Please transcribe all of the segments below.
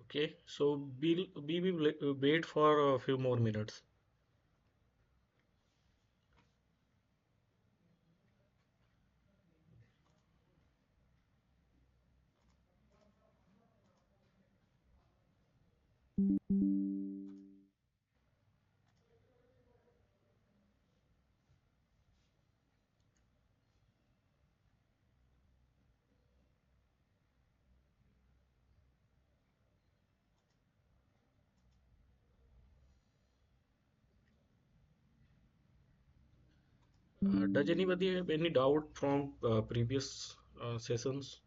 Okay, so we will wait for a few more minutes. Does anybody have any doubt from previous sessions?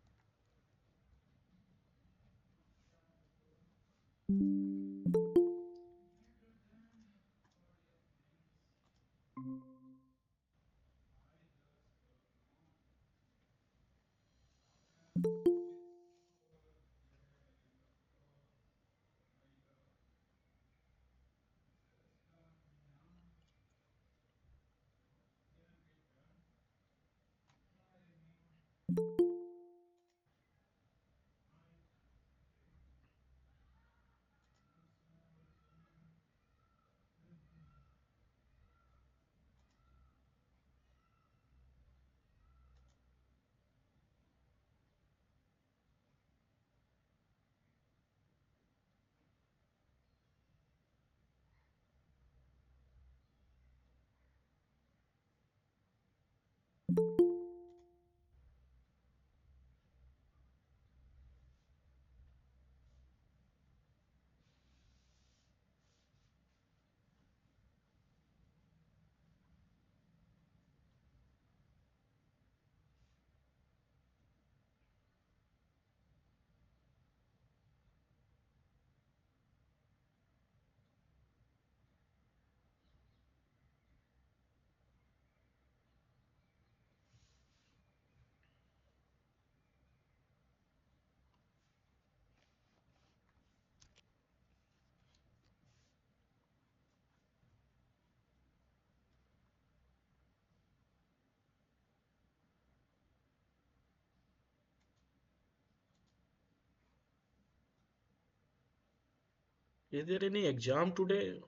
Is there any exam today?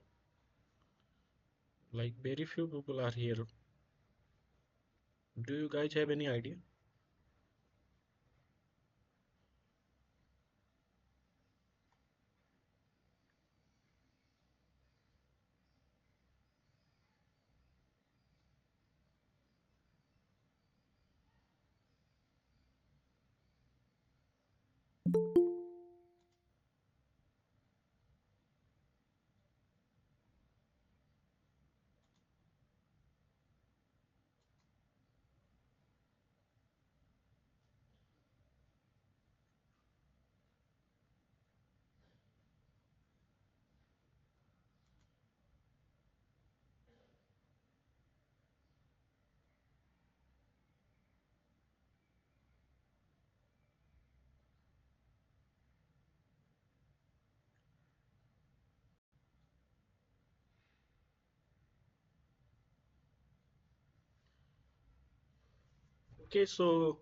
Like very few people are here. Do you guys have any idea? Okay, so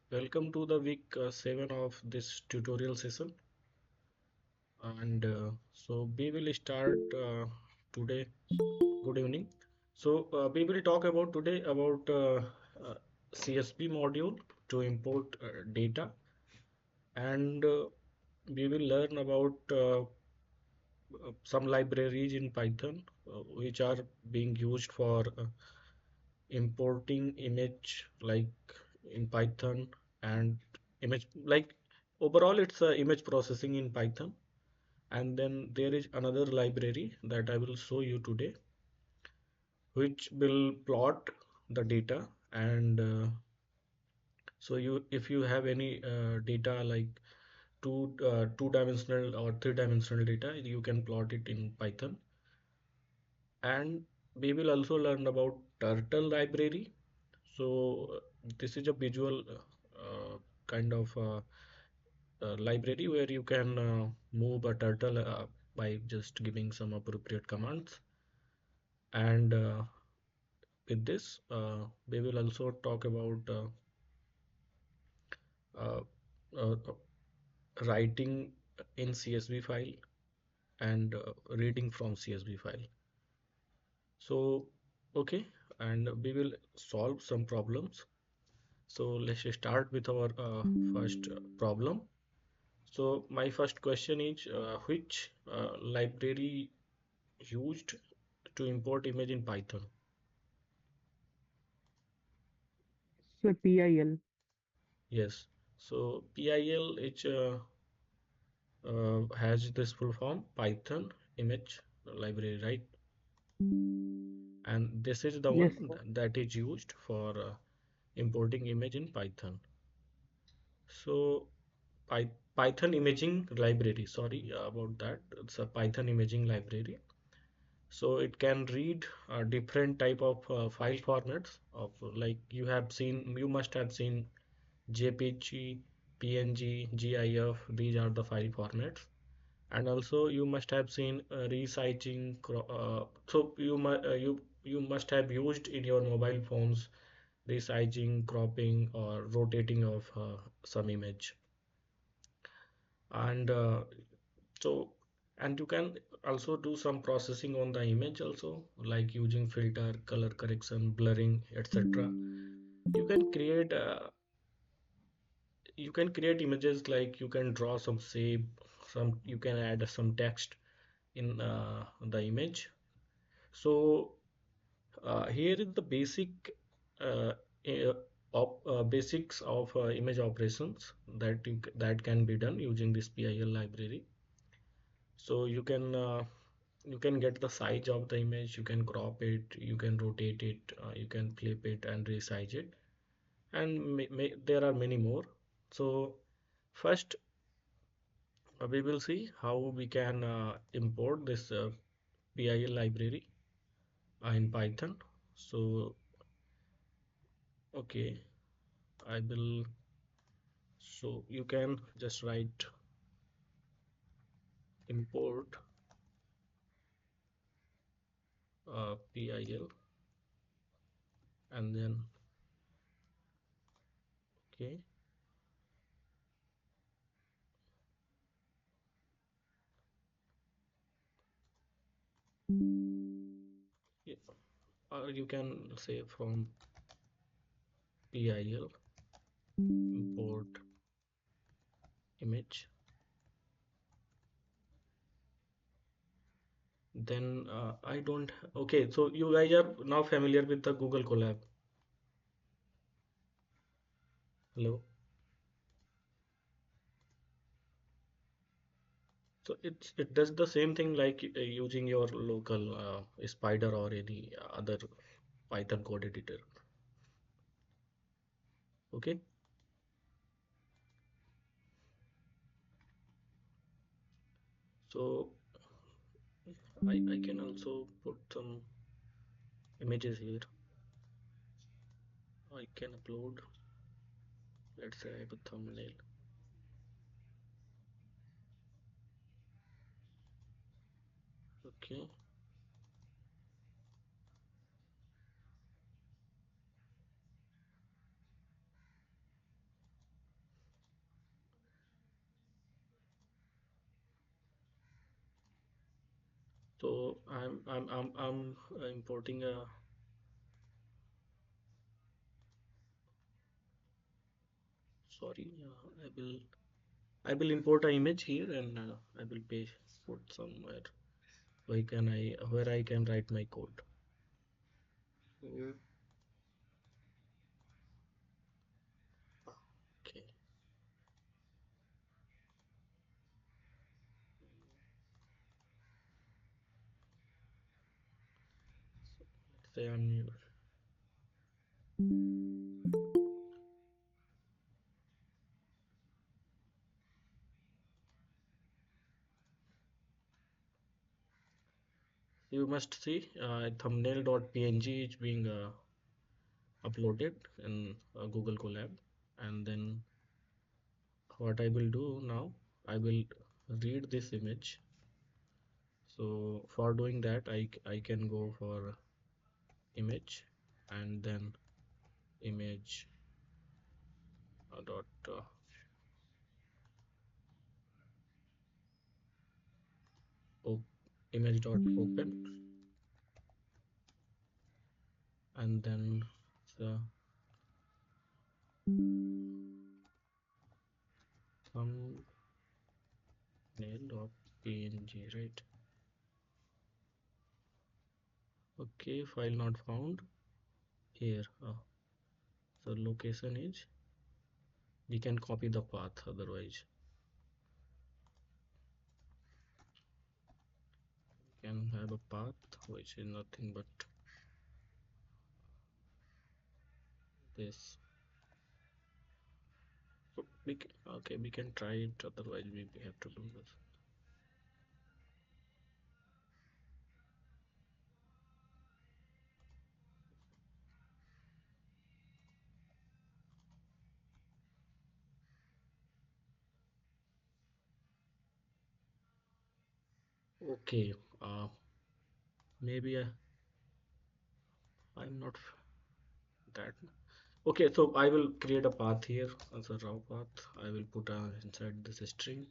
welcome to the week 7 of this tutorial session. And so we will start today. Good evening. So we will talk about today about uh, CSV module to import data, and we will learn about some libraries in Python which are being used for importing image like in Python, and image like overall it's image processing in Python. And then there is another library that I will show you today which will plot the data. And so you if you have any data like two-dimensional or three-dimensional data, you can plot it in Python. And we will also learn about turtle library. So this is a visual kind of library where you can move a turtle by just giving some appropriate commands. And with this, we will also talk about uh, uh, writing. in CSV file and reading from CSV file. So, okay, and we will solve some problems. So let's start with our first problem. So my first question is which library used to import image in Python? So PIL. Yes. So PIL is has this full form Python image library, right? And this is the Yes, one sir. that is used for importing image in Python. So Python imaging library, sorry about that. It's a Python imaging library. So it can read different type of file formats of like you must have seen JPG, PNG, GIF. These are the file formats, and also you must have seen resizing. So you must have used in your mobile phones resizing, cropping, or rotating of some image, and so and you can also do some processing on the image also, like using filter, color correction, blurring, etc. You can create images, like you can draw some shape, some you can add some text in the image. So here is the uh, uh, basics of image operations that can be done using this PIL library. So you can get the size of the image, you can crop it, you can rotate it, you can flip it and resize it, and there are many more. So first we will see how we can import this PIL library in Python. So okay, I will. So you can just write import PIL, and then okay, yeah, or you can say from PIL import image. Then I don't. Okay, so you guys are now familiar with the Google Colab. Hello. So it does the same thing like using your local Spider or any other Python code editor. Okay. So I can also put some images here. I can upload. Let's say I have a thumbnail. Okay. So I'm importing a. Sorry. I will import an image here, and I will put somewhere where I can write my code. Mm, okay. Let's say on your. You must see thumbnail.png is being uploaded in Google Colab, and then what I will do now, I will read this image. So for doing that, I can go for image, and then image dot image dot open, and then the thumbnail dot png, right? Okay, file not found here. So location is, we can copy the path, otherwise we can have a path which is nothing but this. So okay, we can try it, otherwise we have to do this. Okay, maybe I'm not that. Okay, so I will create a path here as a raw path. I will put inside this string,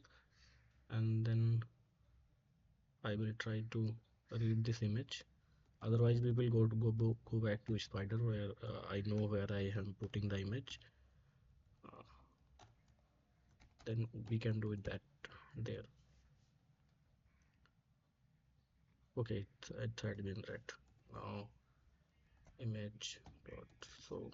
and then I will try to read this image. Otherwise, we will go back to Spider where I know where I am putting the image. Uh, then we can do it that there. Okay, it had been read. Now image dot, so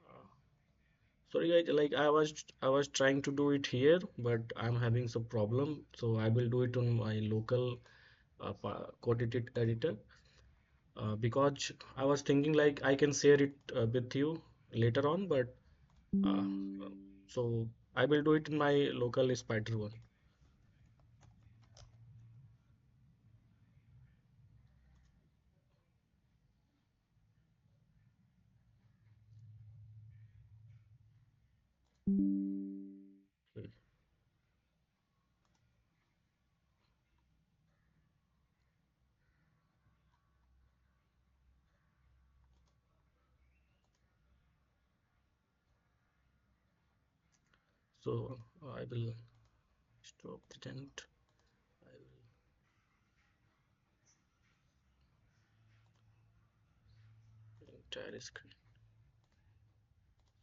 uh, sorry guys, like I was trying to do it here, but I'm having some problem. So I will do it on my local code edit editor, because I was thinking like I can share it with you later on, but uh, so I will do it in my local Spider one. Okay. So I will stop the tent. I will entire screen.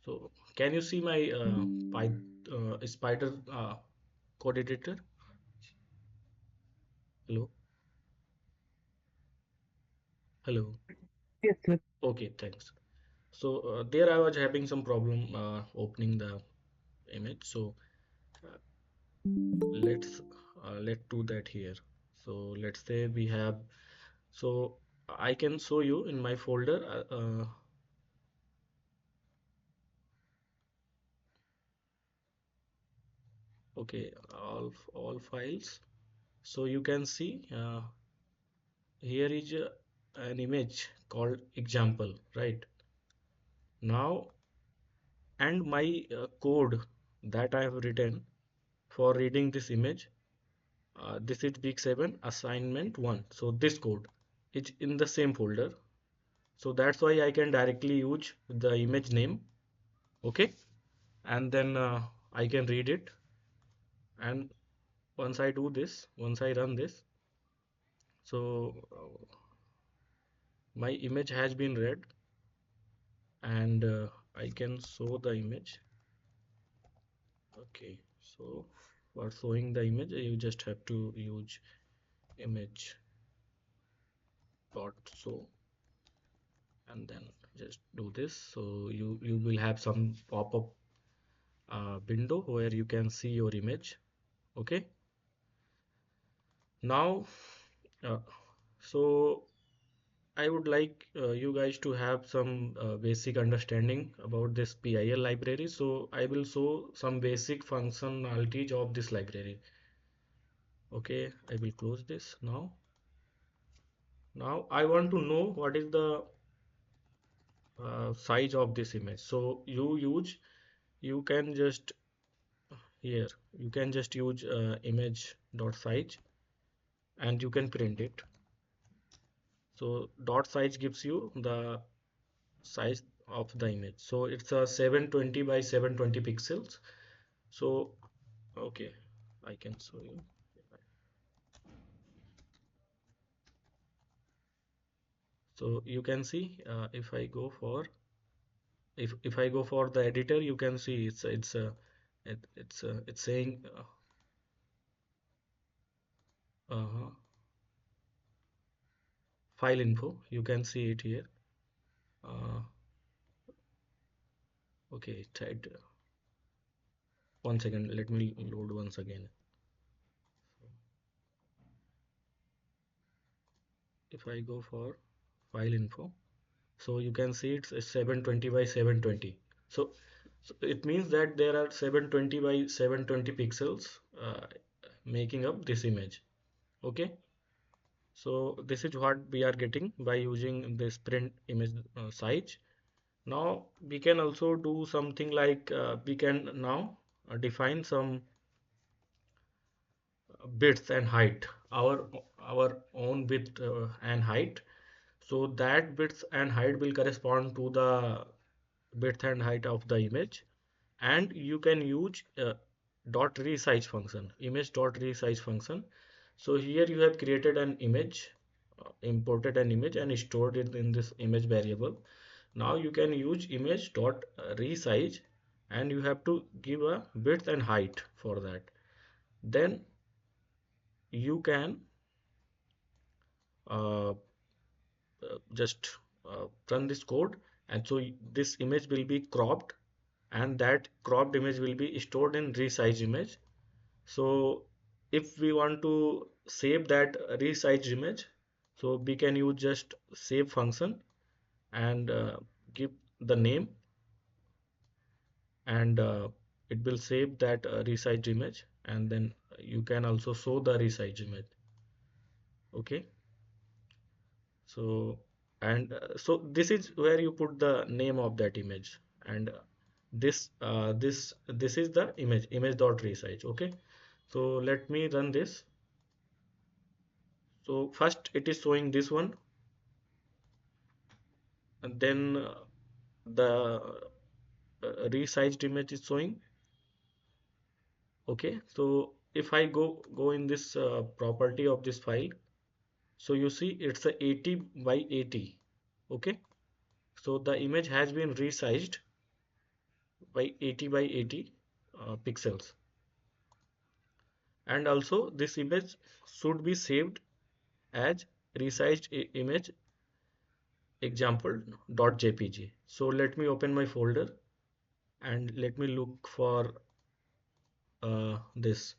So can you see my Spider code editor? Hello, hello. Yes, sir. Okay, thanks. So there I was having some problem opening the image. So uh, let's do that here. So let's say we have, so I can show you in my folder. Okay, all files. So you can see here is an image called example, right? Now, and my code that I have written for reading this image, this is week 7 assignment 1. So this code is in the same folder. So that's why I can directly use the image name. Okay, and then I can read it. And once I run this, so my image has been read, and I can show the image. Okay, so for showing the image, you just have to use image dot show, and then just do this. So you will have some pop-up window where you can see your image. Okay, now uh, so I would like you guys to have some basic understanding about this PIL library. So I will show some basic functionalities of this library. Okay, I will close this now. Now I want to know what is the size of this image. So you can just here, you can just use image dot size, and you can print it. So dot size gives you the size of the image. So it's a 720 by 720 pixels. So okay, I can show you. So you can see if I go for the editor, you can see it's saying uh, file info. You can see it here. Uh, okay, tried. One second, let me load once again. If I go for file info, so you can see it's a 720 by 720. So, so it means that there are 720 by 720 pixels making up this image. Okay, so this is what we are getting by using this print image size. Now we can also do something like we can now define some width and height, our own width and height. So that width and height will correspond to the width and height of the image, and you can use dot resize function, image dot resize function. So here you have created an image, imported an image and stored it in this image variable. Now you can use image dot resize, and you have to give a width and height for that. Then you can uh, just run this code, and so this image will be cropped, and that cropped image will be stored in resize image. So if we want to save that resized image, so we can use just save function and give the name, and it will save that resized image, and then you can also show the resized image. Okay, so and so this is where you put the name of that image, and this is the image dot resize. Okay, so let me run this. So first it is showing this one, and then the resized image is showing. Okay, so if I go in this property of this file, so you see it's a 80 by 80. Okay, so the image has been resized by 80 by 80 pixels, and also this image should be saved as resized image example.jpg. So let me open my folder and let me look for this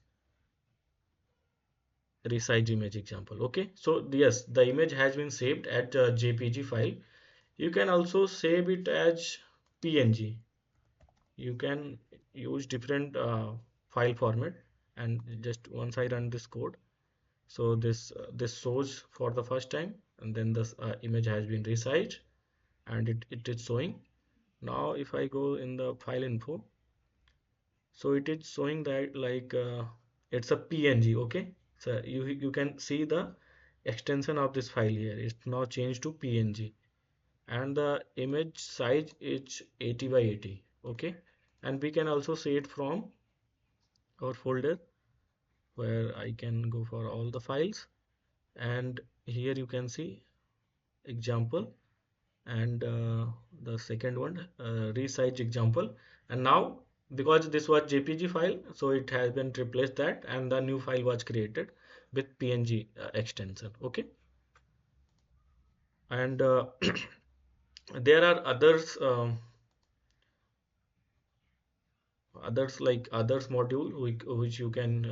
resize image example. Okay, so yes, the image has been saved at jpg file. You can also save it as png. You can use different file format, and just once I run this code, so this shows for the first time, and then this image has been resized, and it is showing. Now if I go in the file info, so it is showing that like it's a png. Okay, so you can see the extension of this file here. It's now changed to png, and the image size is 80 by 80. Okay, and we can also see it from our folder, where I can go for all the files, and here you can see example, and the second one resize example. And now because this was jpg file, so it has been replaced that, and the new file was created with png extension. Okay, and there are others like others module which you can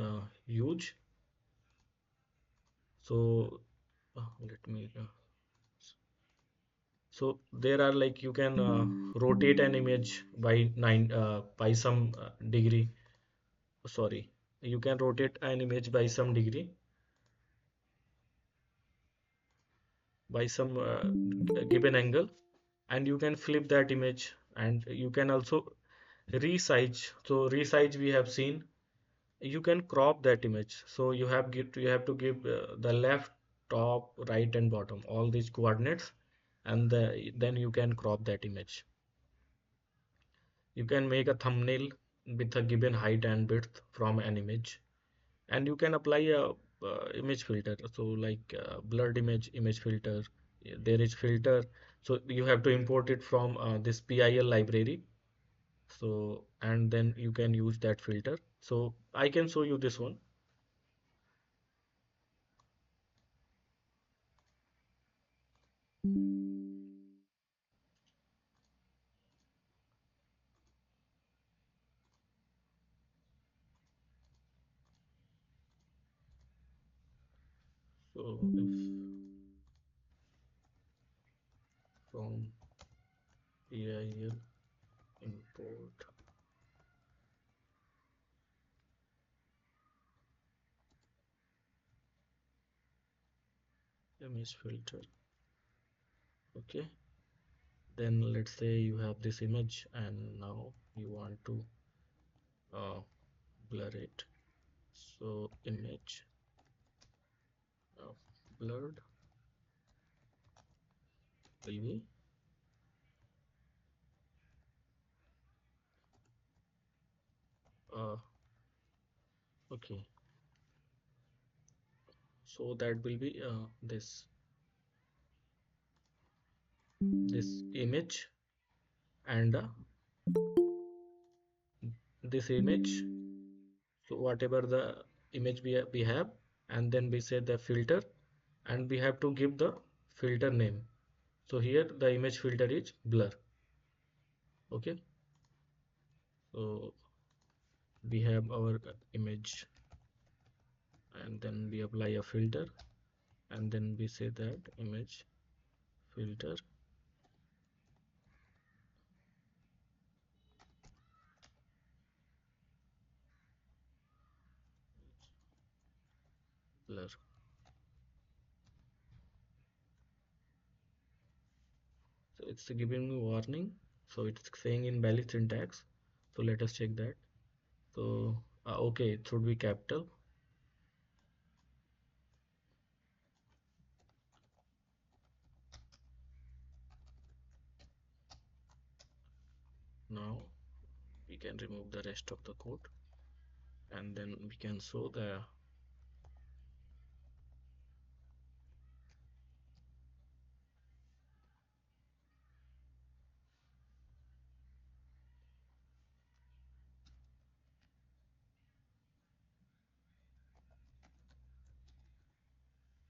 use. So let me so there are like you can rotate an image by 9 by some degree. Sorry, you can rotate an image by some degree, by some given angle, and you can flip that image, and you can also resize. So resize we have seen. You can crop that image, so you have to give the left, top, right and bottom all these coordinates, and then you can crop that image. You can make a thumbnail with a given height and width from an image, and you can apply a image filter. So like blurred image filter. There is filter, so you have to import it from this PIL library. So and then you can use that filter. So I can show you this one. So if from PIL import image filter, okay, then let's say you have this image and now you want to uh, blur it. So image uh, blurred will be uh, okay, so that will be this image and this image. So whatever the image we have, and then we say the filter, and we have to give the filter name. So here the image filter is blur. Okay, so we have our image, and then we apply a filter, and then we say that image filter blur. So it's giving me warning. So it's saying invalid syntax. So let us check that. So okay, it should be capital. Now we can remove the rest of the code, and then we can show the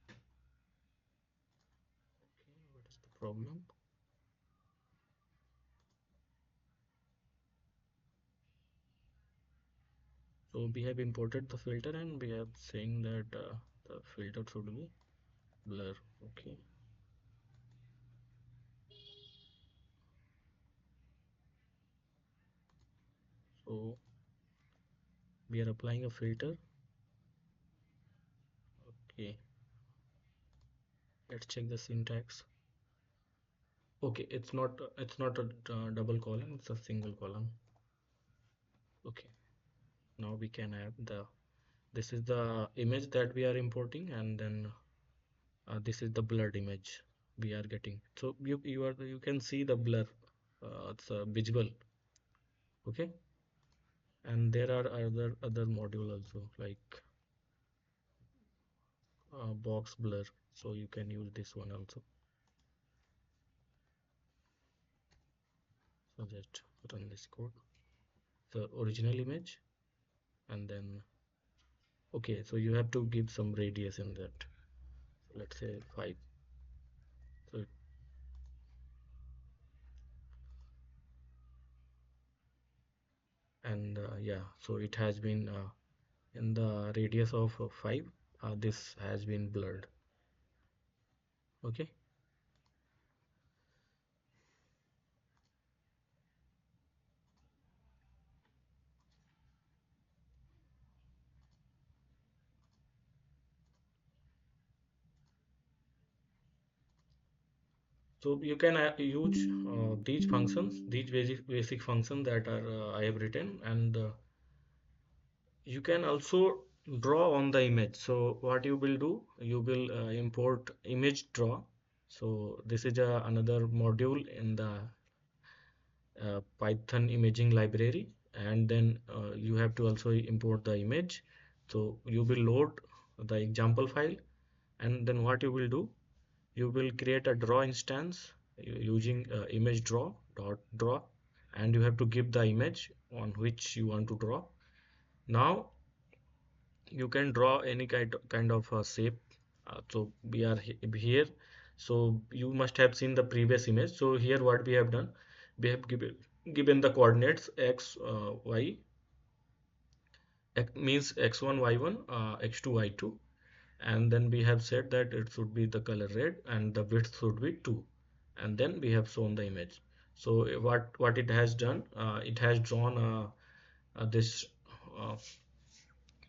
okay, what is the problem. So we have imported the filter and we have saying that the filter should be blur. Okay, so we are applying a filter. Okay, let's check the syntax. Okay, it's not a double column, it's a single column. Okay, now we can add the this is the image that we are importing, and then this is the blurred image we are getting. So you can see the blur. It's visible. Okay, and there are other module also like box blur. So you can use this one also. So just run this code. The original image, and then okay. So you have to give some radius in that. So let's say 5. So and yeah, so it has been in the radius of 5. This has been blurred. Okay, so you can use these functions, these basic functions that are I have written, and you can also draw on the image. So what you will do, you will import image draw. So this is another module in the Python imaging library, and then you have to also import the image. So you will load the example file, and then what you will do, you will create a draw instance using image draw, and you have to give the image on which you want to draw. Now you can draw any kind of shape. So we are here. So you must have seen the previous image. So here what we have done, we have given the coordinates x, y, means x1 y1, x2 y2, and then we have said that it should be the color red and the width should be 2, and then we have shown the image. So what it has done, it has drawn this uh,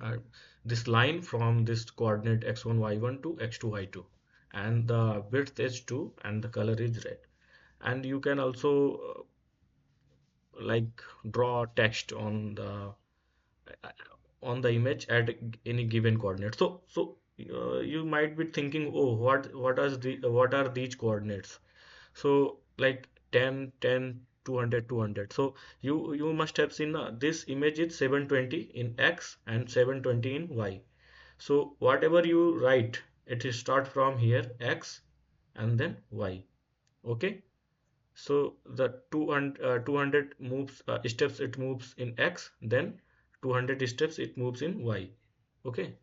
uh, this line from this coordinate x1 y1 to x2 y2, and the width is 2 and the color is red. And you can also like draw text on the image at any given coordinate. So you might be thinking, oh, what are these coordinates? So like 10, 10, 200, 200. So you must have seen this image is 720 in x and 720 in y. So whatever you write, it is start from here x and then y. Okay. So the 200 moves steps it moves in x, then 200 steps it moves in y. Okay.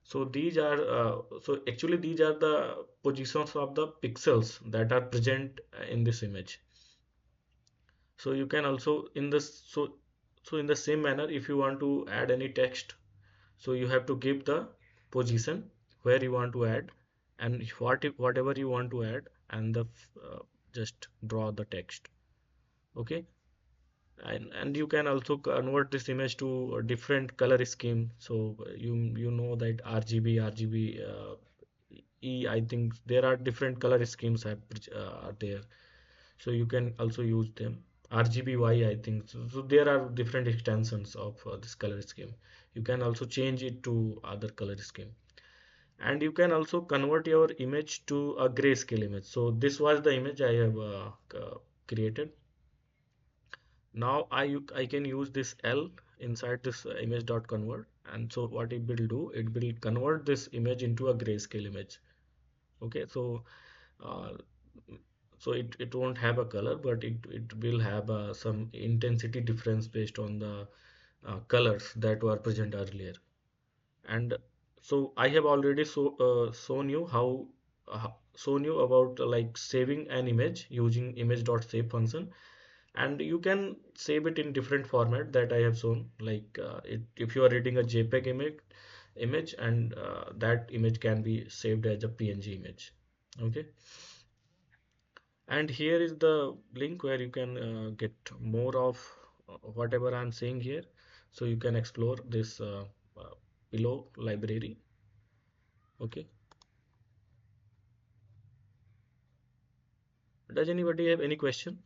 So actually these are the positions of the pixels that are present in this image. So you can also in the same manner, if you want to add any text, so you have to give the position where you want to add, and whatever you want to add, and just draw the text. Okay. And you can also convert this image to a different color scheme. So you know that RGB I think there are different color schemes are there, so you can also use them. RGBY, I think so there are different extensions of this color scheme. You can also change it to other color scheme, and you can also convert your image to a grayscale image. So this was the image I have created. Now I can use this L inside this image dot convert, and so what it will do, it will convert this image into a grayscale image. Okay. Uh, it won't have a color, but it will have some intensity difference based on the colors that were present earlier. And so I have already shown you how shown you about like saving an image using image.save function, and you can save it in different format that I have shown, like if you are reading a JPEG image, and that image can be saved as a PNG image. Okay. And here is the link where you can get more of whatever I'm saying here. So you can explore this uh, below library. Okay. Does anybody have any question?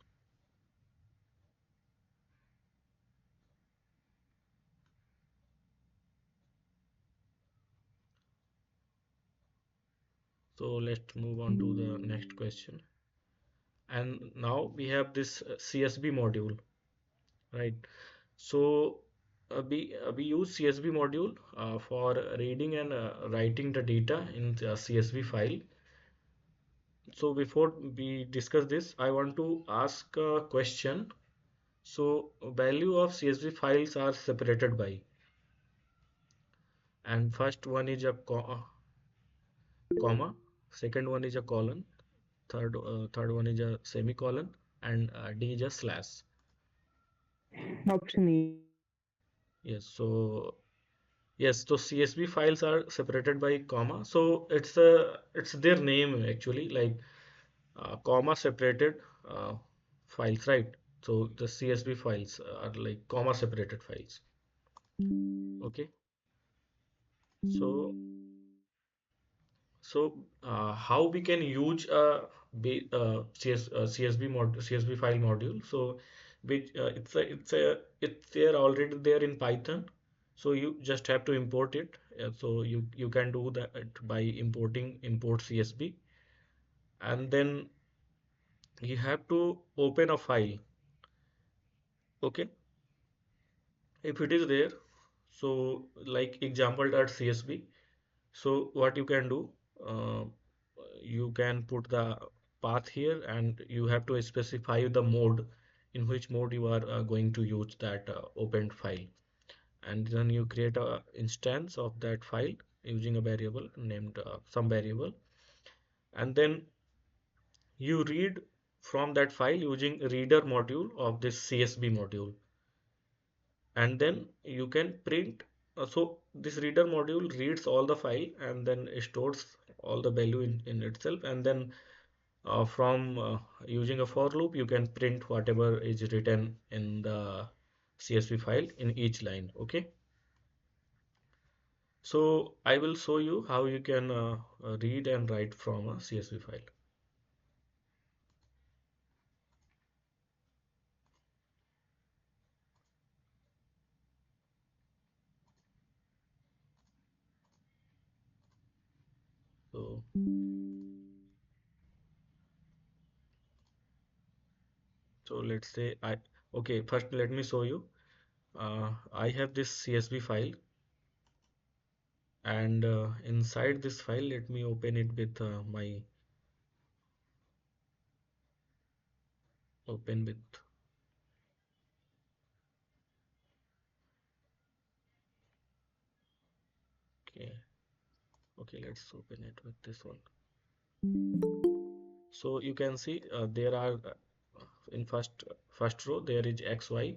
So let's move on to the next question. And now we have this CSV module, right? So we use CSV module for reading and writing the data in the CSV file. So before we discuss this, I want to ask a question. So value of CSV files are separated by, and first one is a comma, second one is a colon, third one is a semicolon, and D is a slash. Option E. Yes, so yes, so CSV files are separated by comma. So it's their name actually, like comma separated files, right? So the CSV files are like comma separated files. Okay. So how we can use CSV file module? So which it's there already there in Python. So you just have to import it. So you can do that by importing import CSV, and then you have to open a file. Okay, if it is there, so like example.csv. So what you can do, uh, you can put the path here, and you have to specify the mode, in which mode you are going to use that opened file, and then you create a instance of that file using a variable named some variable, and then you read from that file using reader module of this CSV module, and then you can print. So this reader module reads all the file and then stores all the value in itself, and then from using a for loop you can print whatever is written in the CSV file in each line. Okay, so I will show you how you can read and write from a CSV file. So let's say okay, first let me show you. I have this CSV file, and inside this file let me open it with my open with okay, let's open it with this one. So you can see there are in first row there is XY,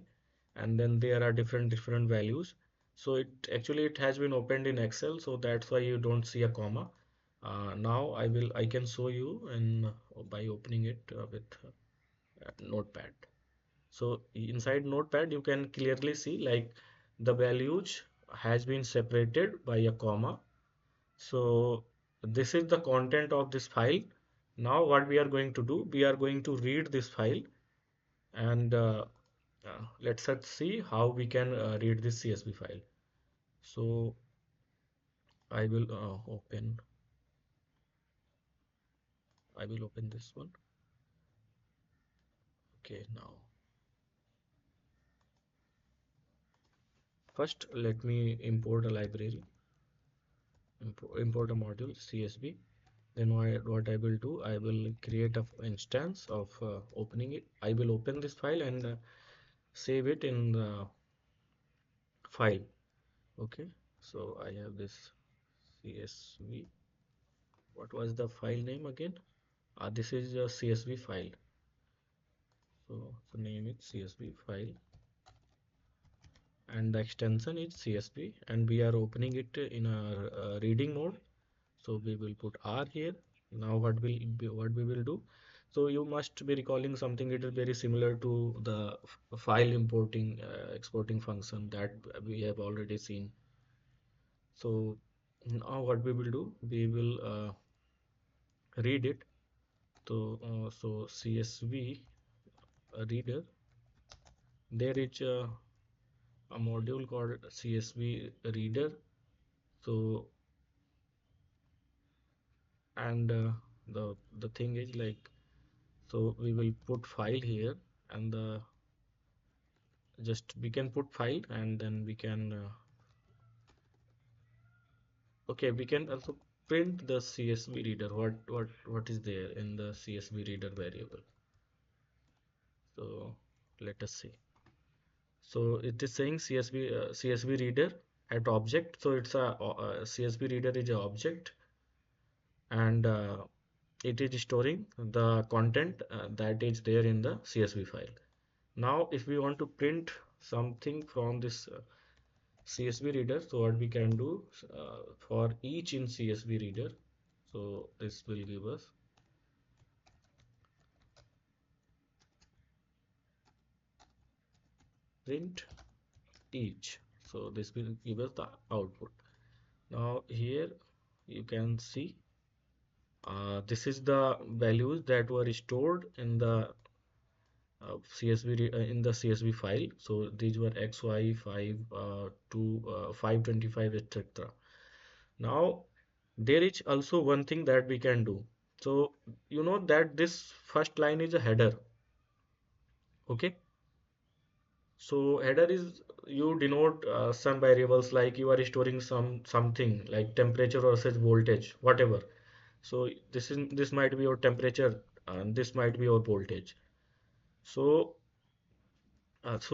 and then there are different values. So it has been opened in Excel, so that's why you don't see a comma. Now I can show you in by opening it with Notepad. So inside Notepad you can clearly see like the values has been separated by a comma. So this is the content of this file. Now what we are going to do, we are going to read this file, and let's see how we can read this CSV file. So I will open this one. Okay, now first let me import a library, import a module CSV. Then what I will do, I will create a instance of opening it. I will open this file and save it in the file. Okay, so I have this CSV. What was the file name again? This is a CSV file. So the name is CSV file, and the extension is CSV, and we are opening it in a reading mode. So we will put R here. Now what we will do? So you must be recalling something. It is very similar to the file importing exporting function that we have already seen. So now what we will do? We will read it. So CSV reader. There is a module called CSV reader. So and the thing is like, so we will put file here, and the just we can put file, and then we can okay, we can also print the CSV reader. What is there in the CSV reader variable? So let us see. So it is saying CSV reader at object. So it's a CSV reader is a object, and it is storing the content that is there in the CSV file. Now, if we want to print something from this CSV reader, so what we can do for each in CSV reader, so this will give us print each. So this will give us the output. Now here you can see this is the values that were stored in the in the CSV file. So these were XY 5 to 525 etc. Now there is also one thing that we can do. So you know that this first line is a header. Okay, So header is, you denote some variables, like you are storing something like temperature versus voltage, whatever. So this might be your temperature and this might be your voltage. So that's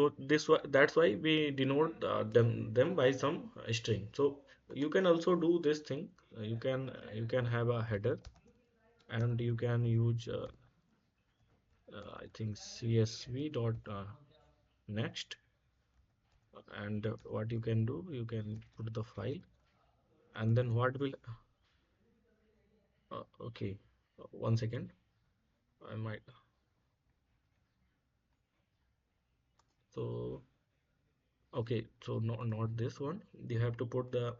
why we denote them by some string. So you can also do this thing. You can have a header, and you can use I think CSV dot next, and what you can do, you can put the file, and then what will okay, 1 second, I might, so okay, so no, not this one, you have to put the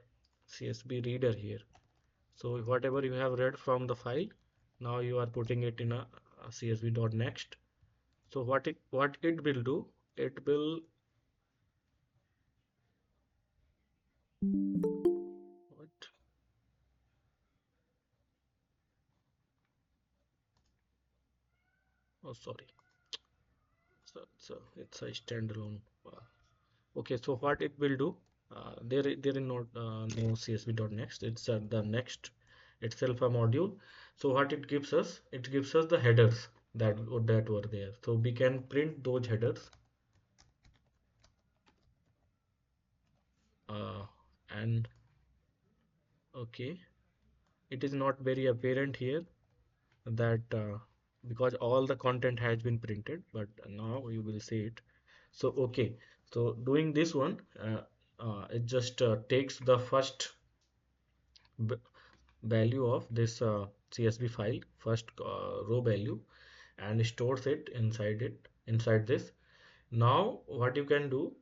CSV reader here. So whatever you have read from the file, now you are putting it in a CSV.next. So what it will do, it will, what, oh sorry, it's a standalone. Okay, so what it will do, there is not no CSV.next. It's the next itself a module. So what it gives us, it gives us the headers that were there. So we can print those headers, uh, and okay, it is not very apparent here that because all the content has been printed, but now you will see it. So okay, so doing this one, it just takes the first value of this CSV file, first row value, and stores it inside this. Now what you can do,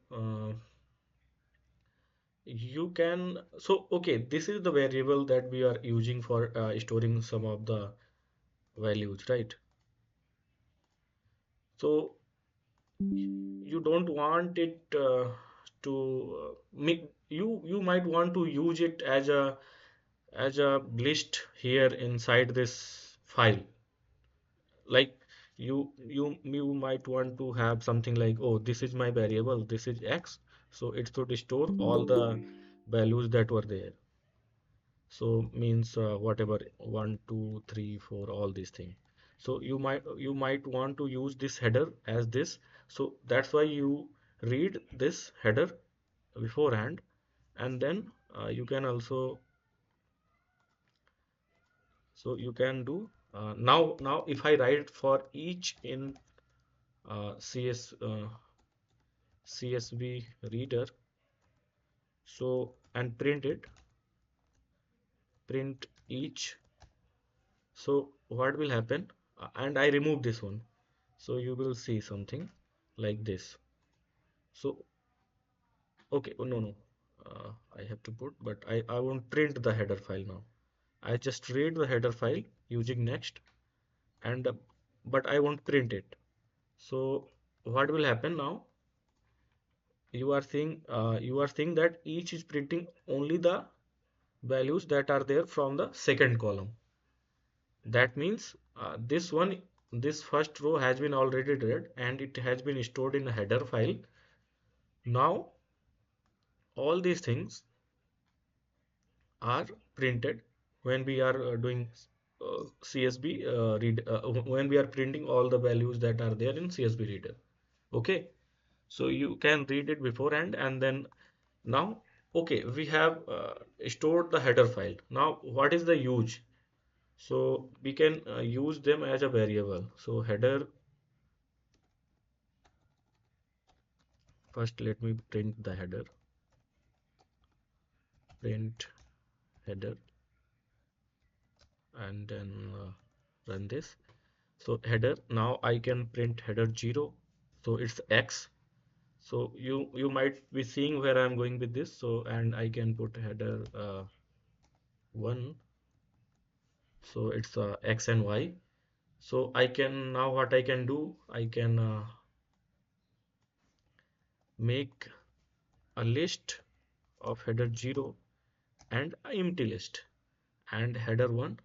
you can, so okay, this is the variable that we are using for storing some of the values, right? So you don't want it to make, you might want to use it as a list here inside this file, like you might want to have something like, oh, this is my variable, this is x, so it should store all the values that were there. So means whatever 1 2 3 4, all these things. So you might want to use this header as this. So that's why you read this header beforehand, and then you can also, so you can do now if I write for each in CSV reader, so and print each. So what will happen? And I remove this one. So you will see something like this. So okay, oh, no, no. I have to put, but I won't print the header file now. I just read the header file using next, and but I won't print it. So what will happen now? You are seeing that each is printing only the values that are there from the second column. That means this first row has been already read and it has been stored in a header file. Now all these things are printed when we are doing CSV read when we are printing all the values that are there in CSV reader. Okay, so you can read it beforehand, and then now okay, we have stored the header file. Now what is the use? So we can use them as a variable. So header, first let me print the header, print header, and then run this. So header, now I can print header 0, so it's x. So you might be seeing where I'm going with this. So and I can put header 1, so it's x and y. So I can, now what I can do, I can make a list of header 0 and a empty list, and header 1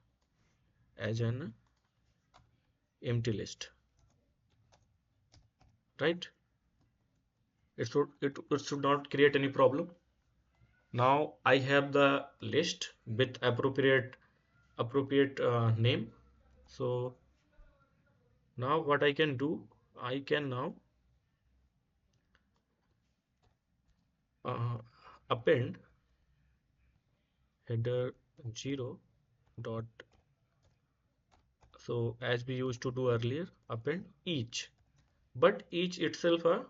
as an empty list, right? it should not create any problem. Now I have the list with appropriate name. So now what I can do, I can now uh, append header 0 dot, so as we used to do earlier, append each, but each itself a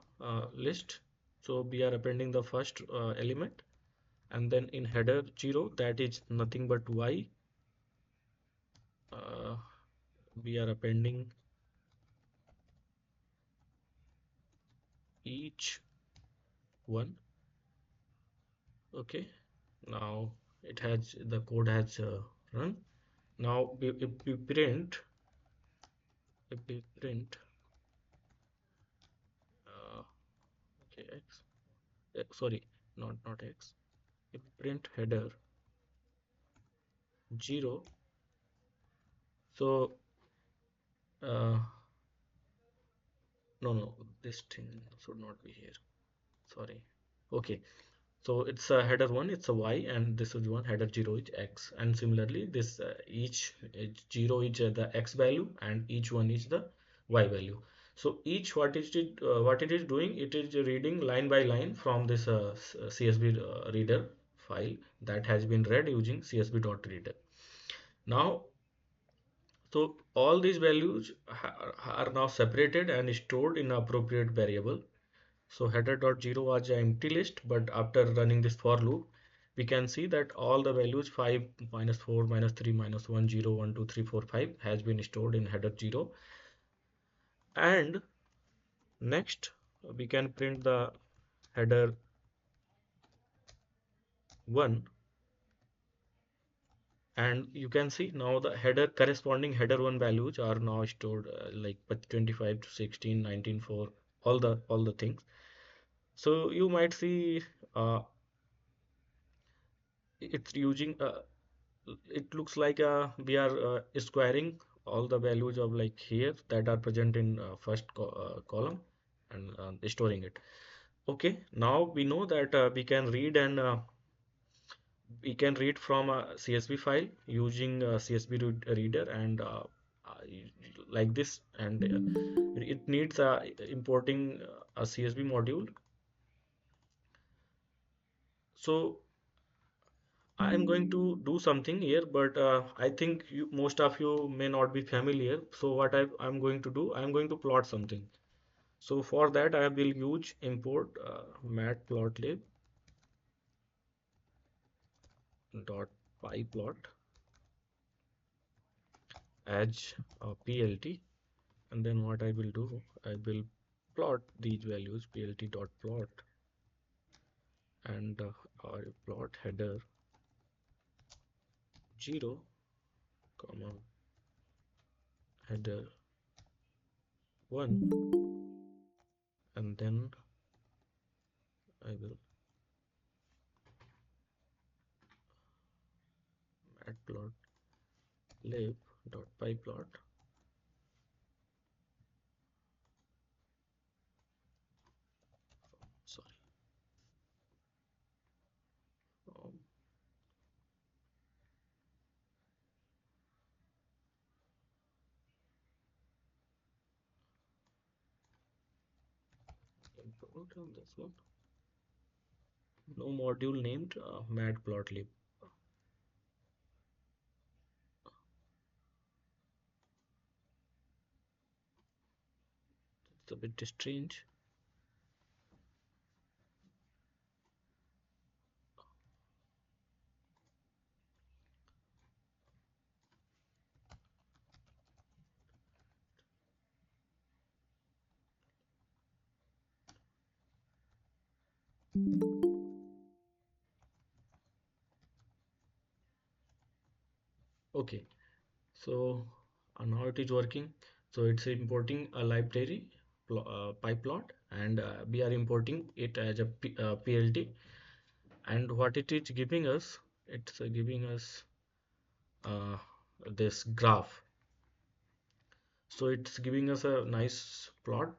list. So we are appending the first element, and then in header 0, that is nothing but y, uh, we are appending each one. Okay, now it has, the code has run. Now if we print uh, okay, x, sorry, not x, if we print header 0, so uh, no, this thing should not be here, sorry. Okay, so it's a header 1, it's a y, and this is one, header 0 is x, and similarly this each 0 is the x value, and each one is the y value. So each what it is doing, it is reading line by line from this CSV reader file that has been read using csv.reader. Now, so all these values are now separated and stored in appropriate variable. So header.0 was an empty list, but after running this for loop, we can see that all the values 5, -4, -3, -1, 0, 1, 2, 3, 4, 5 has been stored in header 0. And next, we can print the header 1, and you can see now the header corresponding header 1 values are now stored like 25 to 16, 19, 4, all the things. So you might see uh, it's using it looks like we are squaring all the values of like here that are present in first column, and storing it. Okay, now we know that we can read from a CSV file using a CSV reader, and uh, like this, and it needs importing a CSV module. So I am going to do something here, but I think most of you may not be familiar. So what I'm going to do, I'm going to plot something. So for that, I will use import matplotlib dot pyplot as plt, and then what I will do, I will plot these values plt dot plot, and I plot header 0, comma header 1, and then I will matplotlib.pyplot. Sorry, um, import on this one. No module named matplotlib. It's a bit strange. Okay, so now it is working. So it's importing a library pyplot, and we are importing it as a PLT. And what it is giving us, it's giving us uh, this graph. So it's giving us a nice plot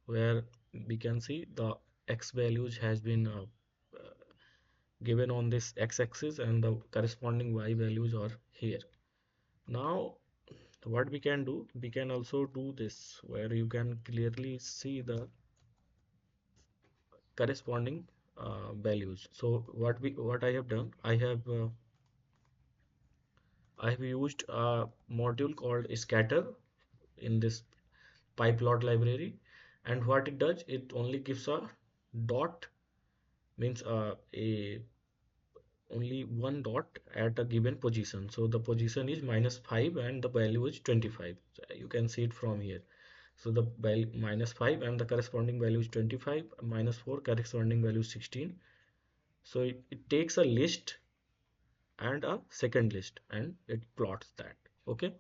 where we can see the x values has been uh, given on this x-axis and the corresponding y values are here. Now what we can do, we can also do this where you can clearly see the corresponding values. So what I have done, I have used a module called scatter in this pyplot library, and what it does, it only gives a dot, means a only one dot at a given position. So the position is -5 and the value is 25. So you can see it from here. So the value -5 and the corresponding value is 25, -4 corresponding value is 16. So it takes a list and a second list and it plots that. Okay.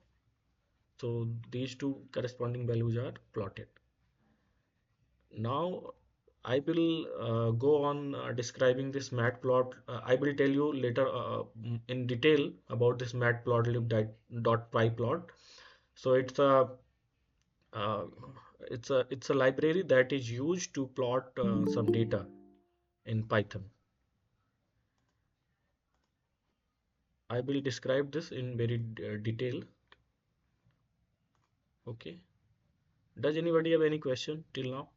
So these two corresponding values are plotted. Now I will go on describing this matplot. I will tell you later in detail about this matplotlib.py plot. So uh, it's a library that is used to plot some data in Python. I will describe this in very detail. Okay. Does anybody have any question till now?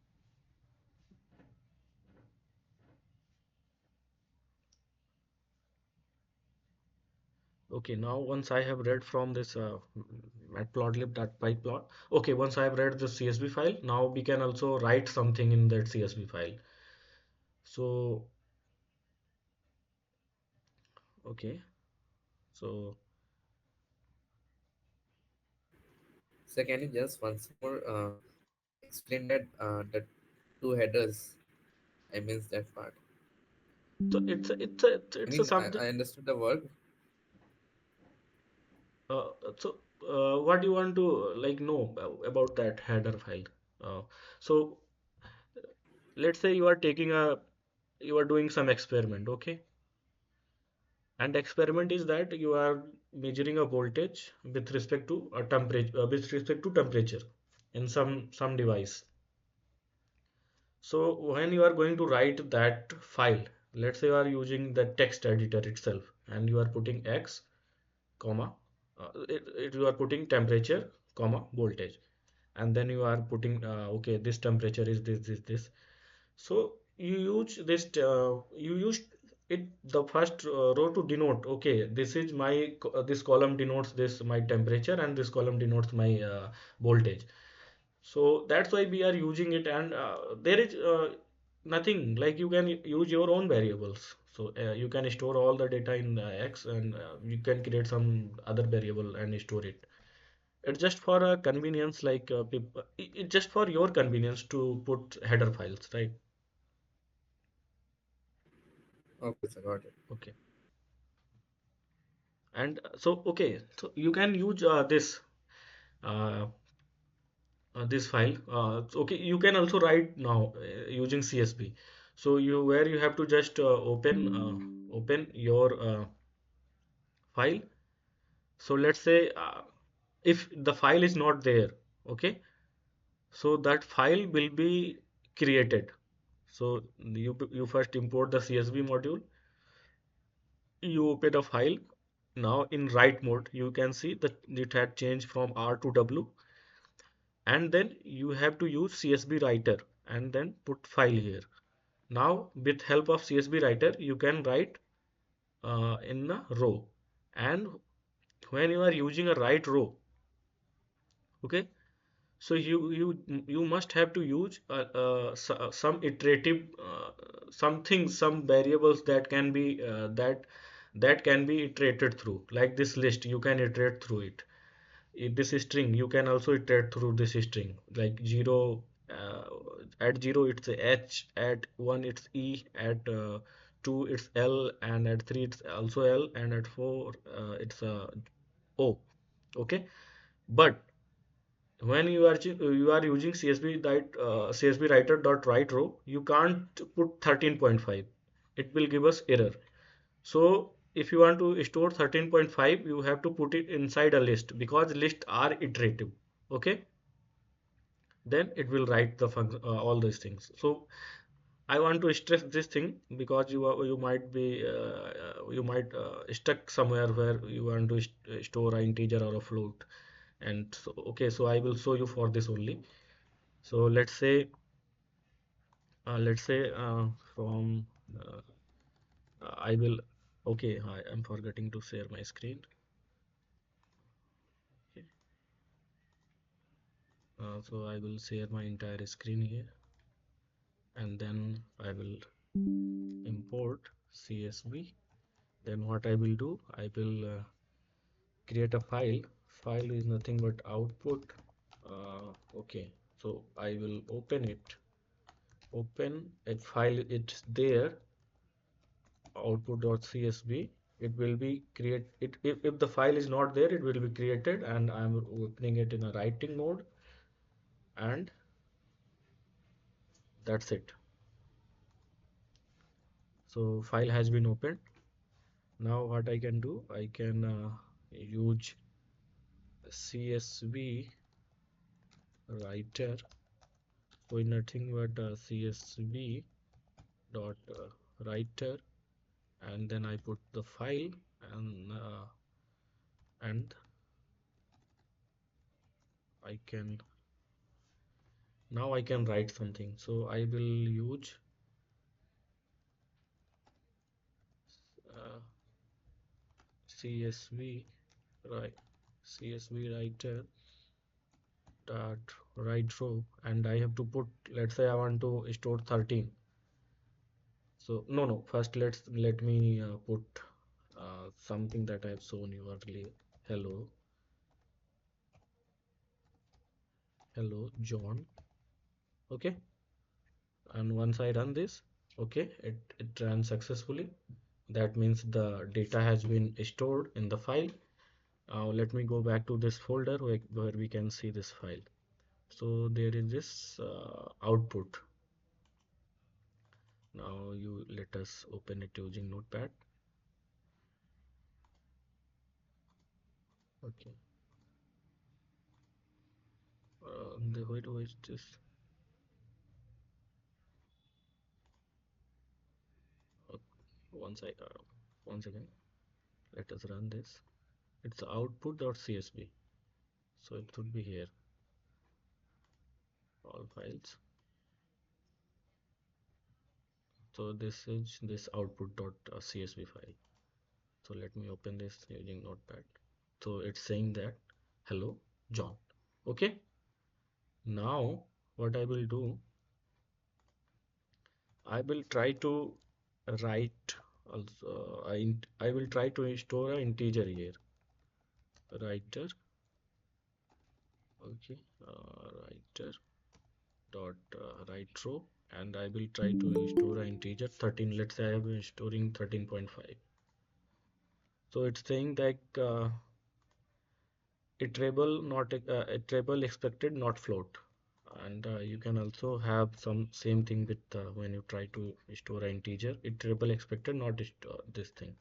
Okay, now once I have read from this matplotlib.py plot, okay, once I have read the CSV file, now we can also write something in that CSV file. So, okay, so So can you just once more explain that the two headers? I missed that part. it's I it's a mean, something. I understood the word. Uh, so, what do you want to like know about that header file? So, let's say you are doing some experiment, okay? And experiment is that you are measuring a voltage with respect to a temperature, in some device. So when you are going to write that file, let's say you are using the text editor itself, and you are putting x, comma, you are putting temperature, comma, voltage, and then you are putting okay, this temperature is this. So you use it the first row to denote, okay, this is this column denotes this my temperature and this column denotes my voltage. So that's why we are using it, and there is nothing like you can use your own variables. So you can store all the data in X, and you can create some other variable and store it. It's just for a convenience, like it's just for your convenience to put header files, right? Okay, so got it. Okay. And so, okay, so you can use uh, this file. Okay, you can also write now using CSV. So you have to just open your file. So let's say if the file is not there, okay, so that file will be created. So you first import the CSV module, you open a file. Now in write mode, you can see that it had changed from R to W, and then you have to use CSV writer and then put file here. Now with help of CSV writer, you can write in a row, and when you are using a write row, okay, so you must have to use some iterative some variables that can be that can be iterated through, like this list you can iterate through it. If this is string, you can also iterate through this string, like 0, uh, at 0 it's a H, at 1 it's E, at 2 it's L, and at 3 it's also L, and at 4 it's O. Okay, but when you are using CSV writer dot write row, you can't put 13.5. It will give us error. So if you want to store 13.5, you have to put it inside a list, because lists are iterative. Okay, then it will write the function all these things. So I want to stress this thing because you might be you might stuck somewhere where you want to store an integer or a float. And so, okay, so I will show you for this only. So let's say from uh, I will, okay, I'm forgetting to share my screen. Okay. So I will share my entire screen here, and then I will import CSV. Then what I will do, I will create a file. File is nothing but output. Okay, so I will open it. Open a file, it's there, output.csv. It will be create it if the file is not there, it will be created, and I'm opening it in a writing mode, and that's it. So file has been opened. Now what I can do, I can use CSV writer. So nothing but CSV dot writer, and then I put the file, and I can now I can write something. So I will use uh, CSV right CSV writer dot write row, and I have to put, let's say I want to store 13. So no, first let me put something that I have shown you earlier. Hello, hello John. Okay, and once I run this, okay, it ran successfully. That means the data has been stored in the file. Let me go back to this folder where we can see this file. So there is this output. Now you let us open it using Notepad. Okay. The wait, wait, this. Uh, once I once again, let us run this. It's output.csv. So it should be here. All files. So this is this output.csv file. So let me open this using Notepad. So it's saying that hello John. Okay. Now what I will do, I will try to write also. I will try to store an integer here. Writer. Okay. Writer dot write row, and I will try to store an integer 13. Let's say I have been storing 13.5. So it's saying that iterable expected not float. And you can also have some same thing with when you try to store an integer, iterable expected not this thing.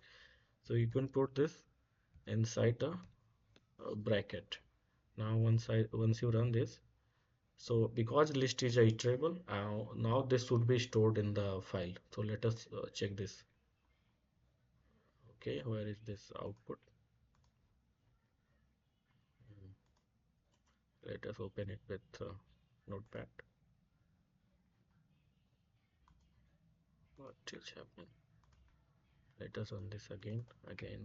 So you can put this inside a bracket. Now once you run this, so because list is iterable, now this should be stored in the file. So let us check this. Okay, where is this output? Mm, let us open it with Notepad. What is happening? Let us run this again. Okay,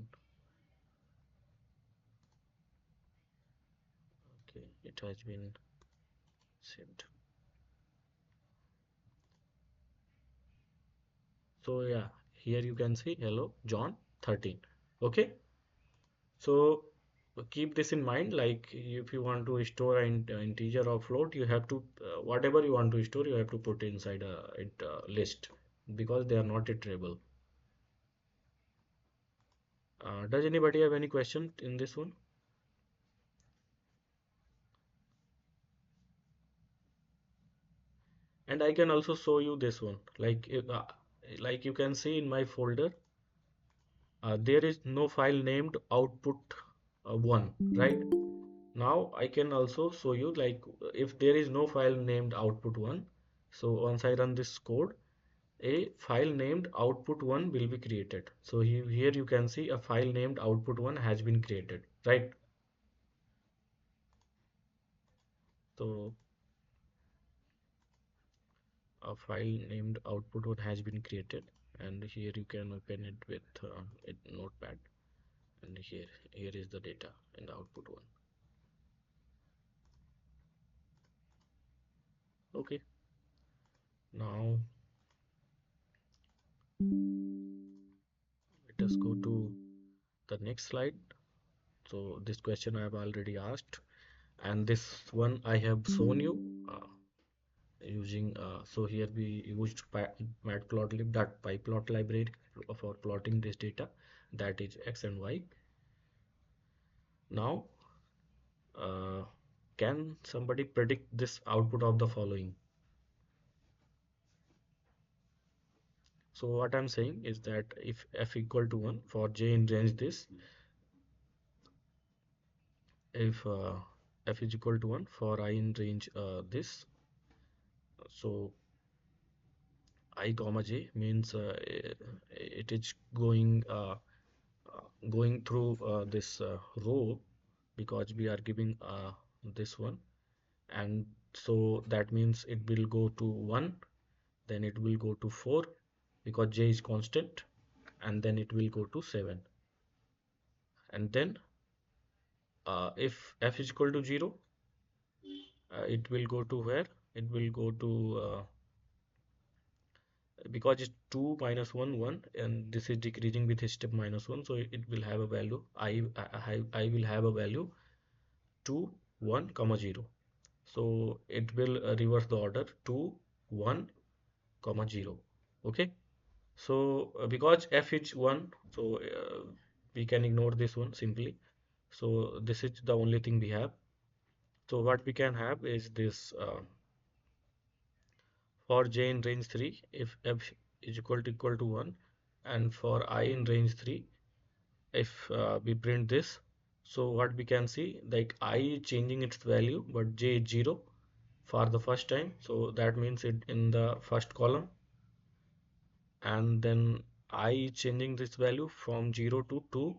it has been saved. So yeah, here you can see hello John 13. Okay, so keep this in mind. Like if you want to store an integer or float, you have to whatever you want to store, you have to put inside a list because they are not iterable. Does anybody have any question in this one? And I can also show you this one. Like you can see in my folder, there is no file named output one, right? Now I can also show you, like if there is no file named output one. So once I run this code, a file named output1 will be created. So here you can see a file named output1 has been created, right? So a file named output1 has been created, and here you can open it with notepad, and here is the data in the output1. Okay, now let us go to the next slide. So this question I have already asked, and this one I have shown you using. So here we used matplotlib.pyplot library for plotting this data, that is x and y. Now, uh, can somebody predict this output of the following? So what I'm saying is that if f equal to 1 for j in range this, if f is equal to 1 for I in range this, so I comma j means it is going through this row, because we are giving this one, and so that means it will go to 1, then it will go to 4 because j is constant, and then it will go to 7, and then if f is equal to 0, it will go to where? It will go to because it's 2 minus 1 1, and this is decreasing with step minus 1, so it will have a value I will have a value 2 1 comma 0. So it will reverse the order 2 1 comma 0. Okay, so because f is 1, so we can ignore this one simply. So this is the only thing we have. So what we can have is this for j in range 3, if f is equal to 1, and for I in range 3, if we print this, so what we can see, like I is changing its value but j is 0 for the first time, so that means it in the first column, and then I is changing this value from 0 to 2,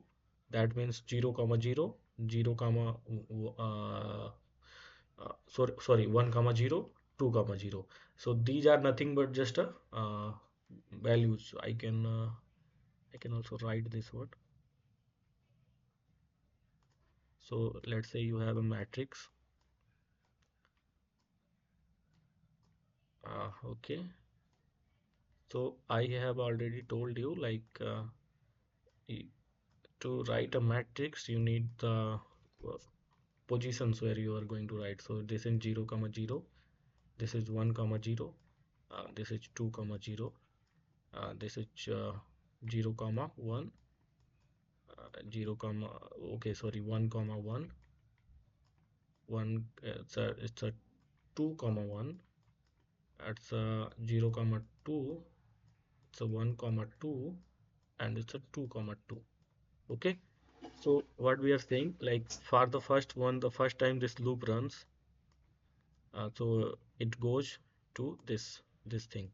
that means 0 comma 0 0 comma sorry 1 comma 0 2 comma 0. So these are nothing but just a values. I can also write this word. So let's say you have a matrix. Okay, so I have already told you, like to write a matrix you need the positions where you are going to write. So this is 0 comma 0, this is 1 comma 0, this is 2 comma 0, this is 0 comma 1, 0 comma, okay, sorry, 1 comma 1, 1, it's a 2 comma 1, it's a 0 comma 2, it's a 1 comma 2, and it's a 2 comma 2. Okay, so what we are saying, like for the first one, the first time this loop runs, so it goes to this thing.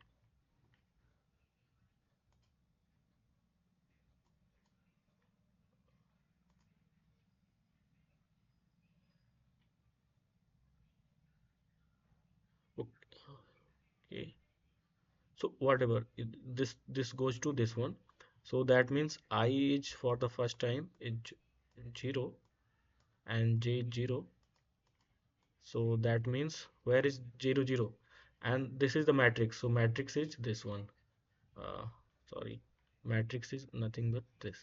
Okay, so whatever this goes to this one, so that means I is for the first time is 0 and j is 0, so that means where is 0 0, and this is the matrix, so matrix is this one, uh, sorry, matrix is nothing but this.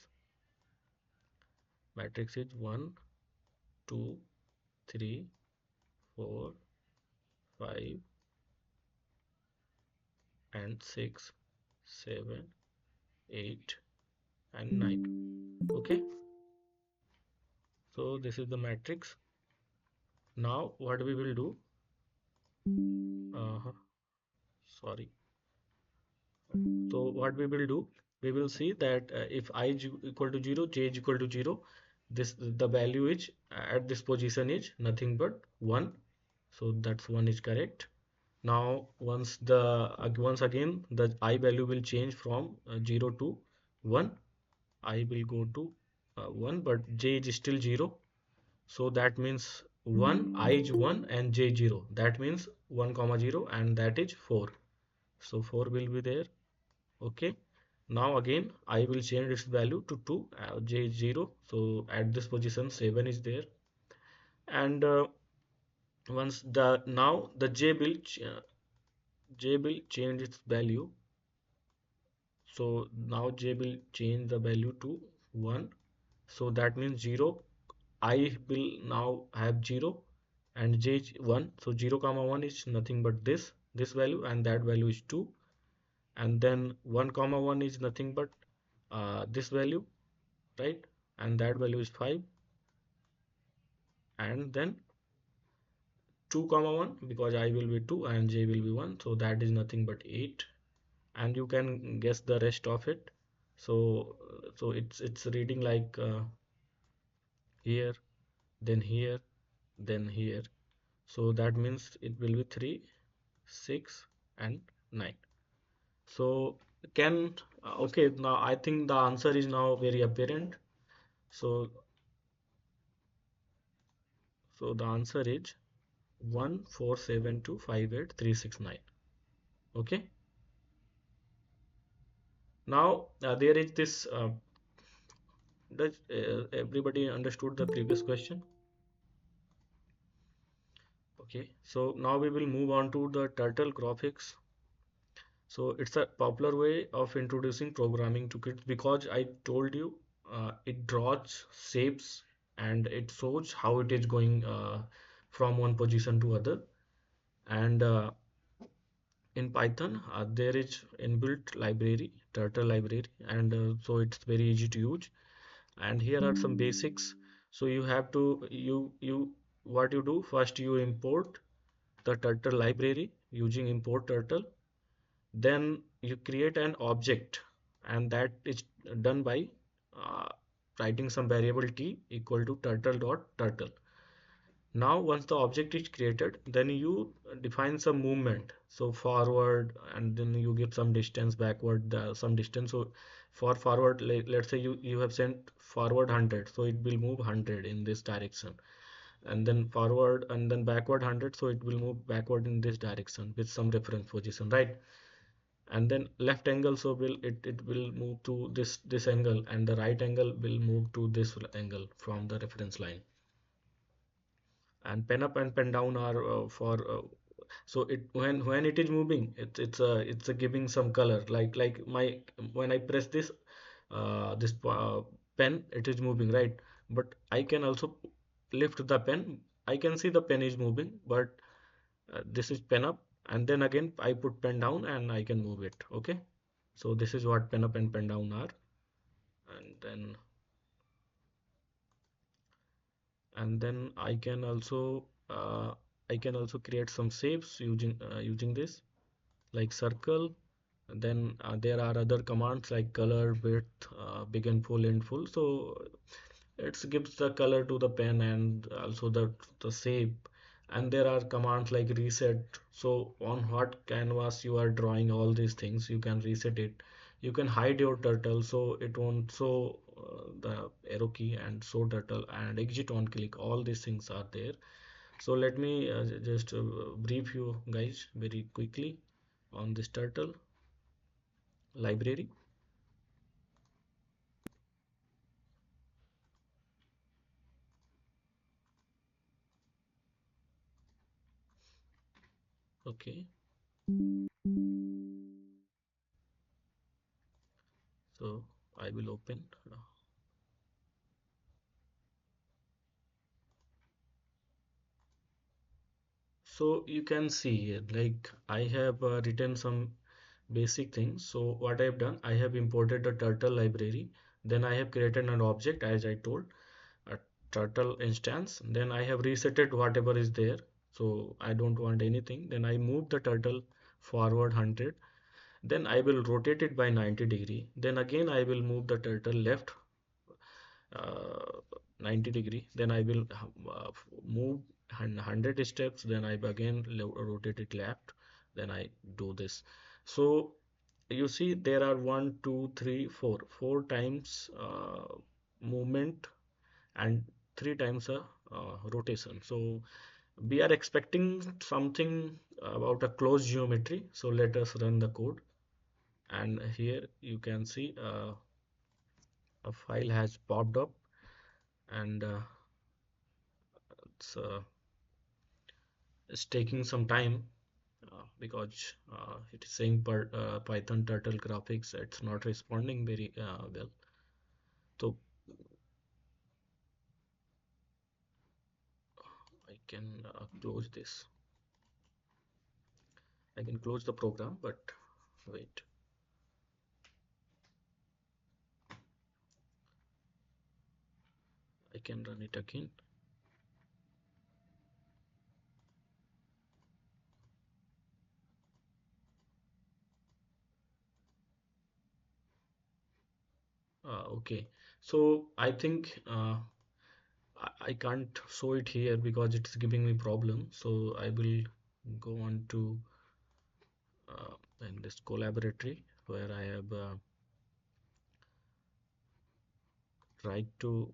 Matrix is 1 2 3 4 5 and 6 7 8 and 9. Okay, so this is the matrix. Now what we will do, sorry, so what we will do, we will see that if I is equal to 0, j is equal to 0, this the value is at this position is nothing but 1, so that's 1 is correct. Now once again the I value will change from 0 to 1. I will go to 1, but j is still 0. So that means 1, I is 1 and j 0. That means 1 comma 0, and that is 4. So 4 will be there. Okay. Now again I will change its value to 2, j is 0. So at this position 7 is there. And once the now the j will change its value. So now j will change the value to 1. So that means 0. I will now have 0 and j is 1. So 0 comma 1 is nothing but this value, and that value is 2. And then 1 comma 1 is nothing but this value, right? And that value is 5. And then 2 comma 1, because I will be 2 and j will be 1. So that is nothing but 8. And you can guess the rest of it. So it's reading like here, then here, then here. So that means it will be 3, 6 and 9. So can okay, now I think the answer is now very apparent. So the answer is 147258369. Okay. Now there is this does everybody understood the previous question? Okay, so now we will move on to the turtle graphics. So it's a popular way of introducing programming to kids, because I told you it draws shapes and it shows how it is going from one position to other. And in Python, there is inbuilt library, turtle library, and so it's very easy to use. And here are some basics. So you have to you what you do first, you import the turtle library using import turtle. Then you create an object, and that is done by uh, writing some variable t equal to turtle.turtle. Now once the object is created, then you define some movement, so forward, and then you give some distance, backward some distance. So for forward, let's say you have sent forward 100, so it will move 100 in this direction. And then forward and then backward 100, so it will move backward in this direction with some reference position, right? And then left angle, so it will move to this angle, and the right angle will move to this angle from the reference line. And pen up and pen down are for so it when it is moving, it's a giving some color, like my when I press this pen, it is moving, right? But I can also lift the pen. I can see the pen is moving, but this is pen up, and then again I put pen down and I can move it. Okay, so this is what pen up and pen down are. And then I can also create some shapes using this, like circle. Then there are other commands like color, width, begin full, end full. So it gives the color to the pen and also the shape. And there are commands like reset. So on what canvas you are drawing all these things, you can reset it. You can hide your turtle so it won't show the arrow key, and show turtle and exit on click. All these things are there. So let me just brief you guys very quickly on this turtle library. Okay, so I will open. So you can see here, like I have written some basic things. So what I have done, I have imported the turtle library. Then I have created an object, as I told, a turtle instance. Then I have resetted whatever is there. So I don't want anything. Then I move the turtle forward 100. Then I will rotate it by 90 degree. Then again I will move the turtle left 90 degree. Then I will move 100 steps. Then I again rotate it left. then I do this. So you see there are one, two, three, four times movement and three times a rotation. So we are expecting something about a closed geometry. So let us run the code, and here you can see a file has popped up, and it's it's taking some time because it is saying Python turtle graphics, it's not responding very well. So I can close this. I can close the program, but wait. I can run it again. Okay, so I think I can't show it here because it's giving me problem. So I will go on to in this collaboratory where I have tried to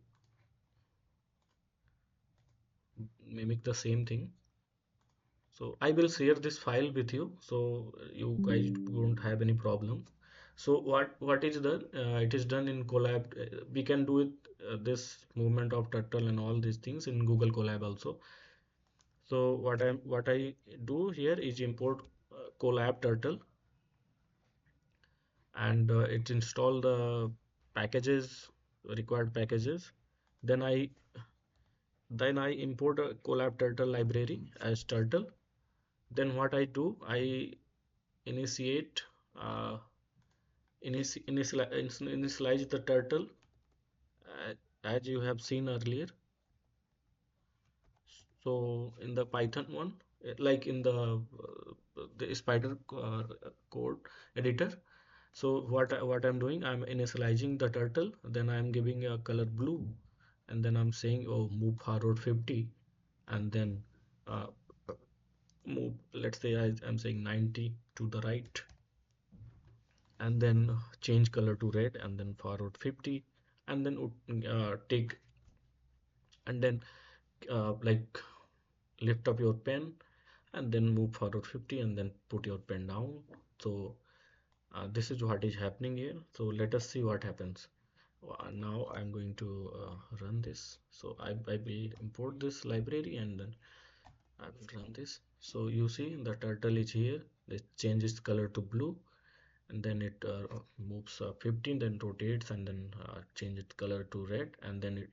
mimic the same thing. So I will share this file with you, so you guys won't have any problem. So what is done? It is done in Colab. We can do it this movement of turtle and all these things in Google Colab also. So what I do here is import Colab turtle, and it install the packages, required packages. Then I import a Colab turtle library as turtle. Then what I do, I initiate uh, initialize the turtle as you have seen earlier. So in the Python one, like in the spider code editor. So what I'm doing, I'm initializing the turtle, then I'm giving a color blue, and then I'm saying, oh, move forward 50, and then uh, move, let's say I'm saying 90 to the right, and then change color to red, and then forward 50, and then take, and then like lift up your pen, and then move forward 50, and then put your pen down. So this is what is happening here. So let us see what happens. Now I'm going to run this. So I will import this library, and then I will run this. So you see the turtle is here. It changes color to blue, and then it moves 15, then rotates, and then changes color to red, and then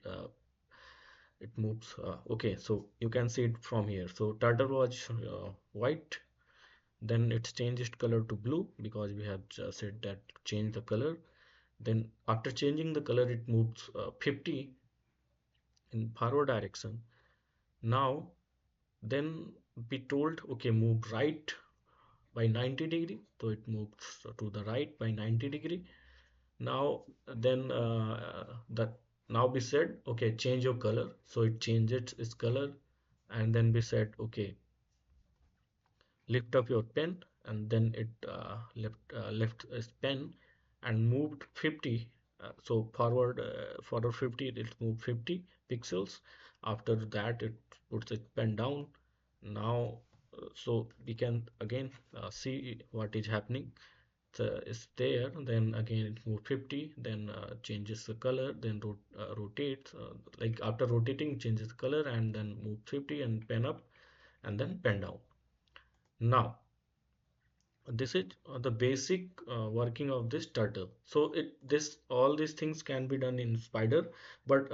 it moves. Okay, so you can see it from here. So turtle was white, then it's changed its color to blue because we have said that change the color. Then after changing the color, it moves 50 in forward direction. Now then be told, okay, move right by 90 degree, so it moves to the right by 90 degree. Now then that now be said, okay, change your color, so it changes its color. And then we said, okay, lift up your pen, and then it left its pen and moved 50. So forward 50, it moved 50 pixels. After that, it puts its pen down. Now so we can again see what is happening. It's there, then again it moves 50, then changes the color, then rotates, like after rotating changes the color, and then move 50 and pen up, and then pen down. Now this is the basic working of this turtle. So this all these things can be done in spider, but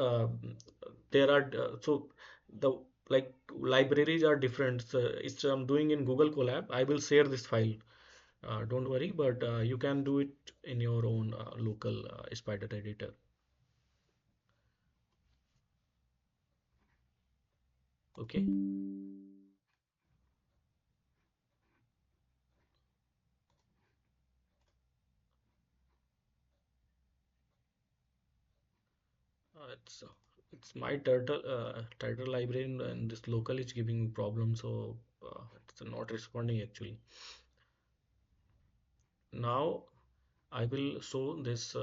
there are so the like libraries are different. So it's I'm doing in Google Colab. I will share this file, don't worry, but you can do it in your own local spider editor. Okay. It's my turtle library, and this local is giving me problem, so it's not responding actually. Now I will show this.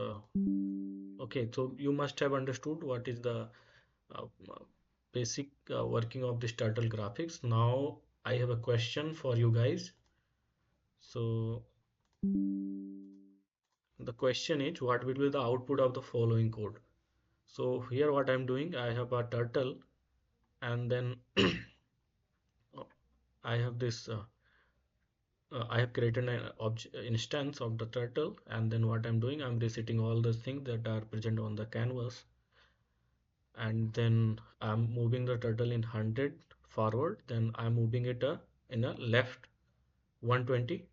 Okay, so you must have understood what is the uh, basic working of this turtle graphics. Now I have a question for you guys. So the question is, what will be the output of the following code? So here what I'm doing, I have a turtle, and then I have this I have created an instance of the turtle, and then what I'm doing, I'm resetting all the things that are present on the canvas, and then I'm moving the turtle in 100 forward, then I'm moving it in a left 120.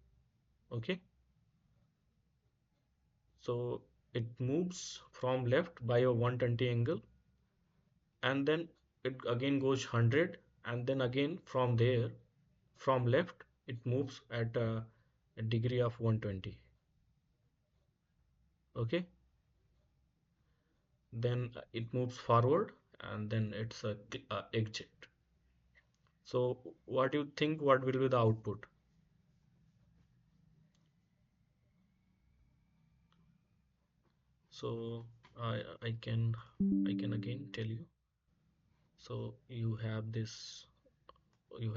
Okay, so it moves from left by a 120 angle, and then it again goes 100, and then again from there, from left, it moves at a degree of 120. Okay, then it moves forward, and then it's a exit. So what do you think, what will be the output? So I can again tell you. So you have this you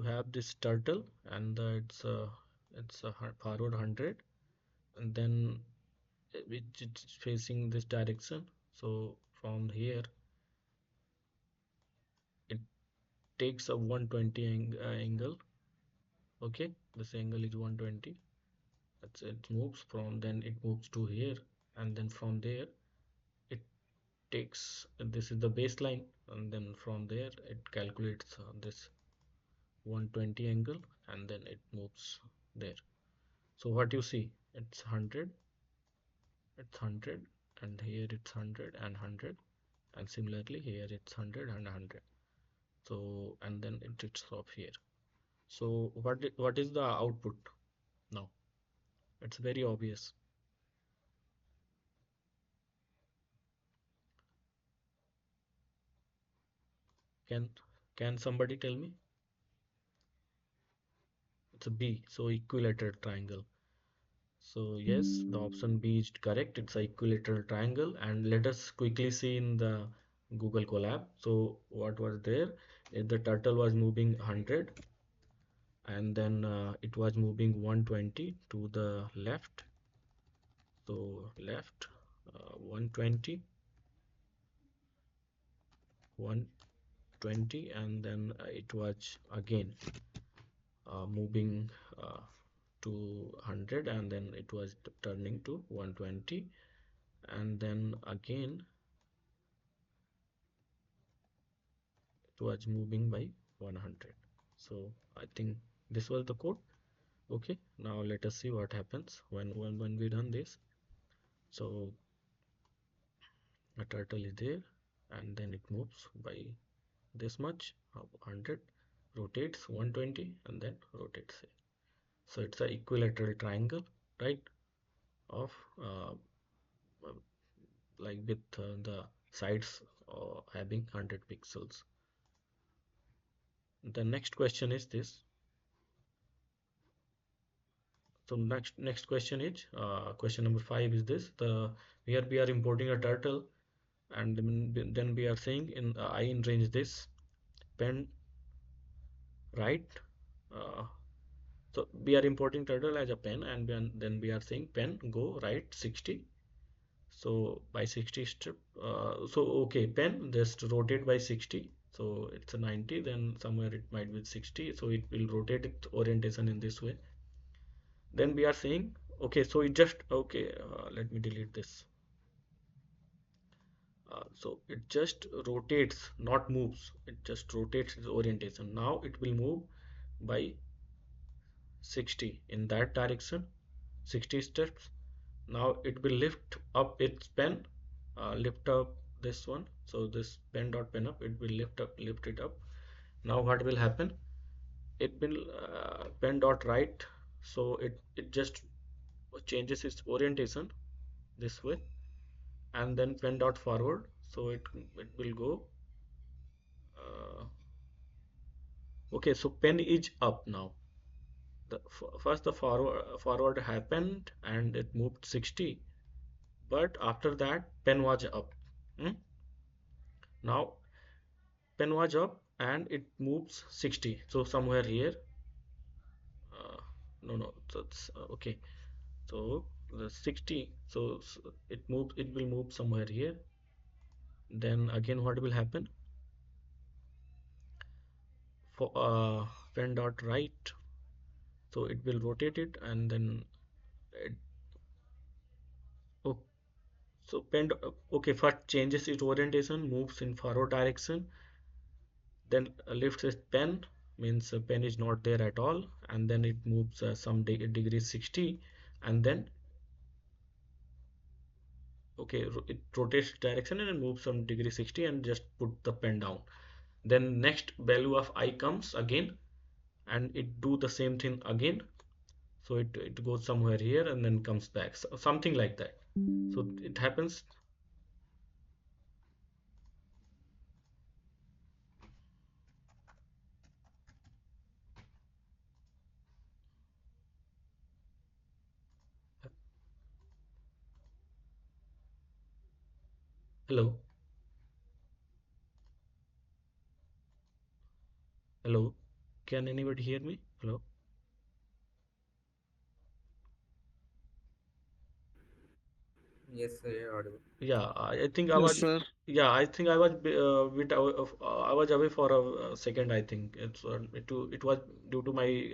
have this turtle, and it's a forward 100, and then it's facing this direction. So from here it takes a 120 angle. Okay, this angle is 120. It moves from, then it moves to here, and then from there it takes, this is the baseline, and then from there it calculates this 120 angle, and then it moves there. So what you see, it's 100, and here it's 100 and 100, and similarly here it's 100 and 100. So and then it stops here. So what is the output now? It's very obvious. Can can somebody tell me? It's a B, so equilateral triangle. So yes, the option B is correct. It's a equilateral triangle, and let us quickly see in the Google Colab. So what was there? The turtle was moving 100, and then it was moving 120 to the left. So left 120, 120, and then it was again moving to 100, and then it was turning to 120, and then again it was moving by 100. So I think this was the code. Okay, now let us see what happens when we run this. So a turtle is there, and then it moves by this much 100, rotates 120, and then rotates here. So it's a equilateral triangle, right, of like with the sides having 100 pixels. The next question is this. So next question is question number 5 is this. The Here we are importing a turtle, and then we are saying in I in range this pen right. uh, so we are importing turtle as a pen, and then we are saying pen go right 60. So by 60 strip, so okay, pen just rotate by 60, so it's a 90, then somewhere it might be 60, so it will rotate its orientation in this way. Then we are saying, okay, so it just, okay, let me delete this. So it just rotates, not moves, it just rotates its orientation. Now it will move by 60 in that direction, 60 steps. Now it will lift up its pen, lift up this one. So this pen dot pen up, it will lift it up. Now what will happen? It will pen dot right. So it just changes its orientation this way, and then pen dot forward. So it will go uh, Okay, so pen is up now. First the forward happened and it moved 60, but after that pen was up. Hmm? Now pen was up and it moves 60. So somewhere here, uh, no, that's okay. So the 60, so it will move somewhere here. Then again, what will happen? For pen dot right, so it will rotate it and then it, oh, so okay, first changes its orientation, moves in forward direction, then lifts its pen, means pen is not there at all, and then it moves some degree 60, and then okay, it rotates direction and moves some degree 60 and just put the pen down. Then next value of I comes again and it do the same thing again. So it goes somewhere here and then comes back. So, something like that. So it happens. Hello, hello. Can anybody hear me? Hello. Yes, sir, you're audible. Yeah, I think I Yes, was. sir. Yeah, I think I was bit away I was away for a second. I think it was due to my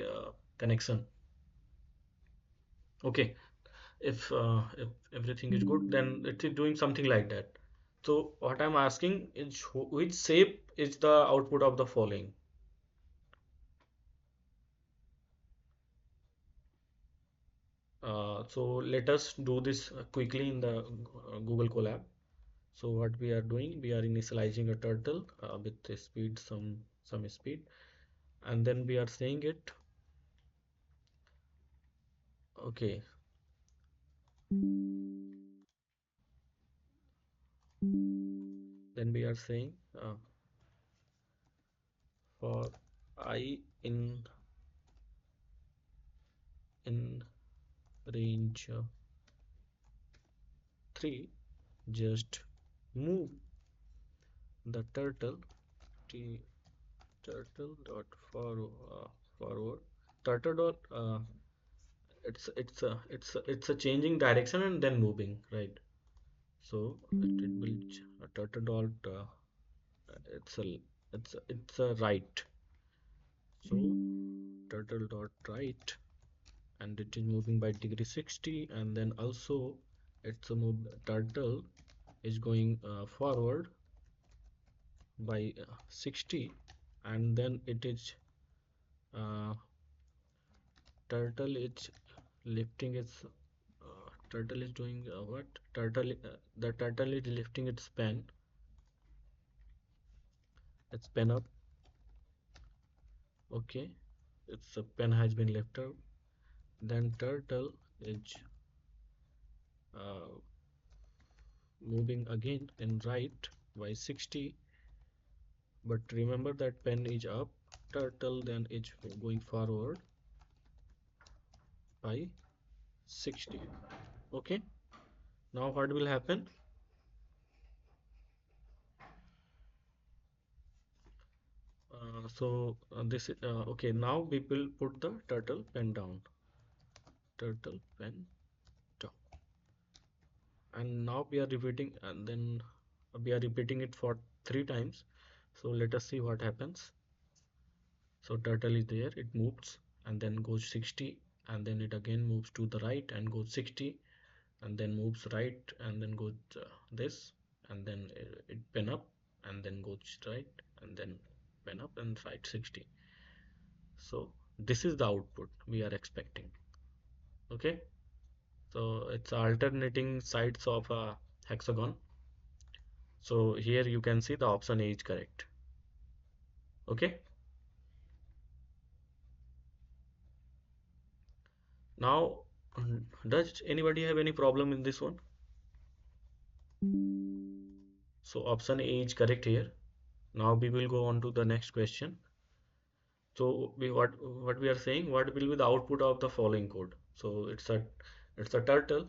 connection. Okay, if everything is good, then it is doing something like that. So what I'm asking is which shape is the output of the following? So let us do this quickly in the Google Colab. So what we are doing, we are initializing a turtle with the speed, some speed, and then we are saying it. Okay, then we are saying for I in range 3, just move the t turtle dot forward turtle dot it's a changing direction and then moving, right? So it will turtle dot it's a it's a right. So turtle dot right, and it is moving by degree 60, and then also it's a move turtle is going forward by 60, and then it is uh, turtle is lifting its turtle is doing what turtle the turtle is lifting its pen up. Okay, its pen has been lifted. Then turtle is uh, moving again in right by 60, but remember that pen is up. Turtle then is going forward by 60. Okay, now what will happen? This okay, now we will put the turtle pen down. Turtle pen down, and now we are repeating, and then we are repeating it for 3 times. So let us see what happens. So turtle is there, it moves and then goes 60, and then it again moves to the right and goes 60, and then moves right and then goes this, and then it pen up and then goes right and then pen up and right 60. So this is the output we are expecting. Okay, so it's alternating sides of a hexagon. So here you can see the option A is correct. Okay, now does anybody have any problem in this one? So option A is correct here. Now we will go on to the next question. So what we are saying, what will be the output of the following code? So it's a turtle.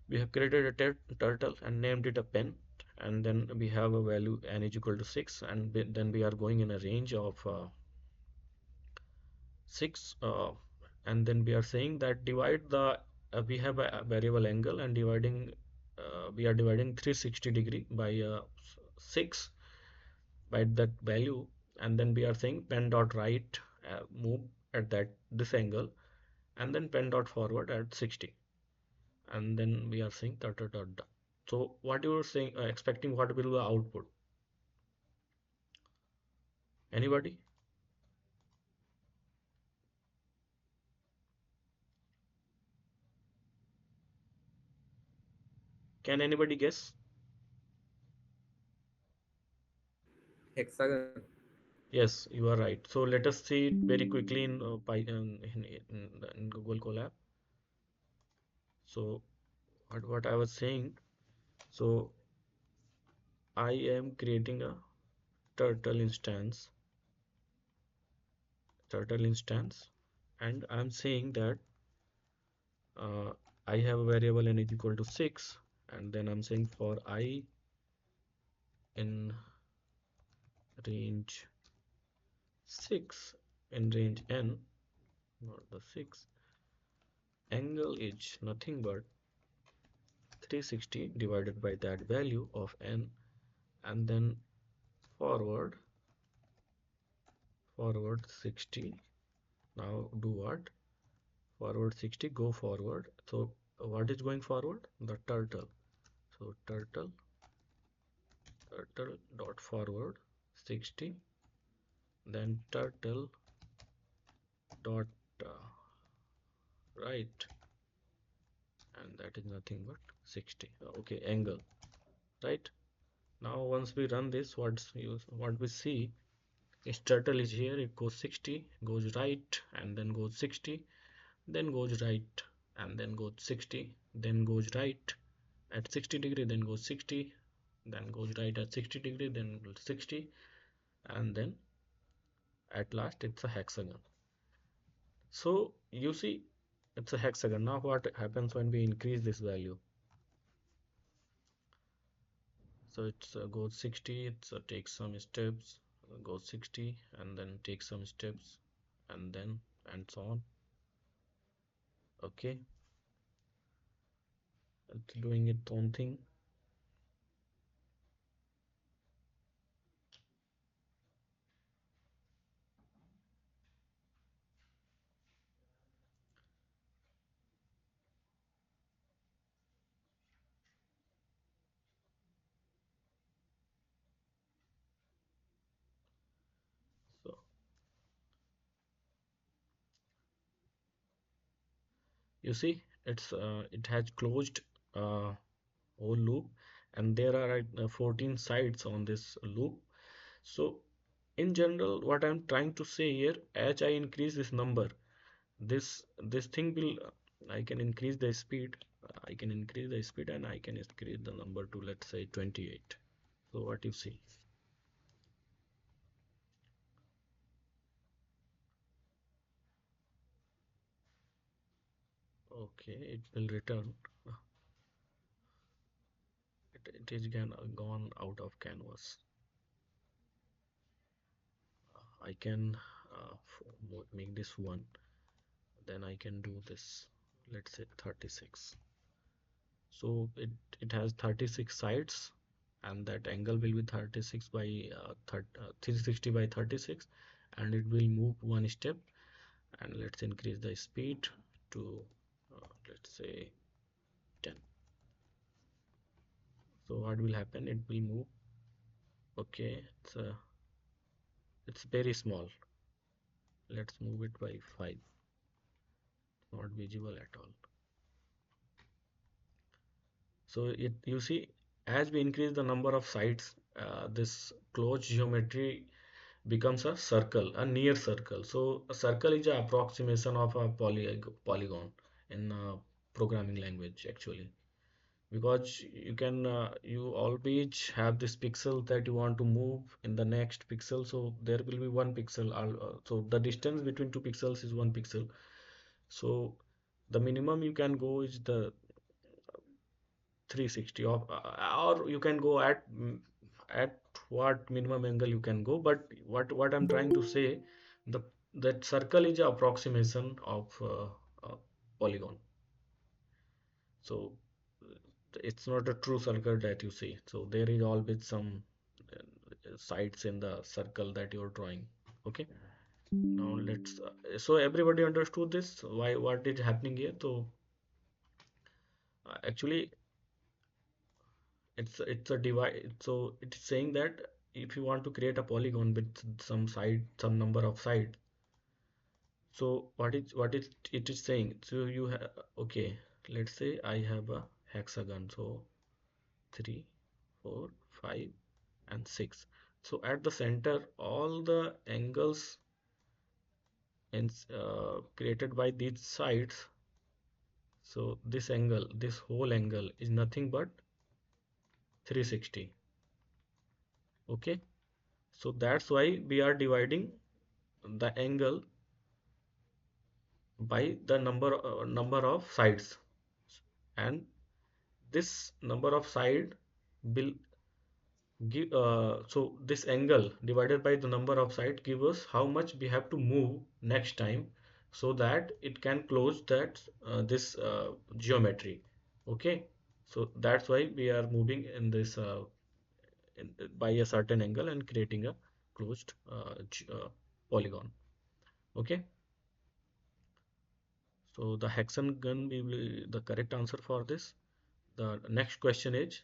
We have created a turtle and named it a pen, and then we have a value n is equal to 6, and then we are going in a range of 6, and then we are saying that divide the we have a variable angle, and we are dividing 360 degree by 6 by that value, and then we are saying pen dot right move at that this angle, and then pen dot forward at 60, and then we are saying dot dot dot dot. So what you are saying, expecting what will be the output? Anybody? Can anybody guess? Hexagon. Yes, you are right. So let us see it very quickly in Python in Google Colab. So what I was saying, so I am creating a turtle instance, turtle instance, and I'm saying that uh, I have a variable n is equal to 6, and then I'm saying for I in range 6, in range n, not the 6, angle is nothing but 360 divided by that value of n, and then forward forward 60. Now do what? Forward 60, go forward. So what is going forward? The turtle. So turtle dot forward 60, then turtle dot uh, right, and that is nothing but 60. Okay, angle, right? Now once we run this, what we see is turtle is here, it goes 60, goes right, and then goes 60, then goes right, and then goes 60, then goes right at 60 degree, then goes 60, then goes right at 60 degree, then 60, and then at last it's a hexagon. So you see, it's a hexagon. Now what happens when we increase this value? So it goes 60, it takes some steps, goes 60, and then takes some steps, and then and so on. Okay, it's doing its own thing. So you see, it has closed uh, whole loop, and there are 14 sides on this loop. So in general, what I'm trying to say here, as I increase this number, this thing will I can increase the speed, I can increase the speed, and I can increase the number to, let's say, 28. So what you see? Okay, it will return. It is gone out of canvas. I can make this one, then I can do this, let's say 36. So it has 36 sides, and that angle will be 36 by 360 by 36, and it will move one step, and let's increase the speed to let's say 10. So what will happen, it will move. Okay, it's very small. Let's move it by 5. Not visible at all. So it you see, as we increase the number of sides, this closed geometry becomes a circle, a near circle. So a circle is an approximation of a polygon in a programming language actually. because you can you always have this pixel that you want to move in the next pixel, so there will be one pixel so the distance between two pixels is one pixel. So the minimum you can go is the 360 or you can go at what minimum angle you can go, but what I'm trying to say, the that circle is a approximation of polygon. So it's not a true circle that you see. So there is always some sides in the circle that you're drawing. Okay. Now let's. So everybody understood this? Why? What is happening here? So actually, it's a divide. So it's saying that if you want to create a polygon with some side, some number of sides. So what is it is saying? So you have, okay. Let's say I have a hexagon. So 3, 4, 5, and 6. So at the center, all the angles created by these sides. So this angle, this whole angle is nothing but 360. Okay. So that's why we are dividing the angle by the number of sides, and this number of side will give so this angle divided by the number of side give us how much we have to move next time, so that it can close that this geometry. Okay, so that's why we are moving in this by a certain angle and creating a closed polygon. Okay, so the hexagon will be the correct answer for this. The next question is,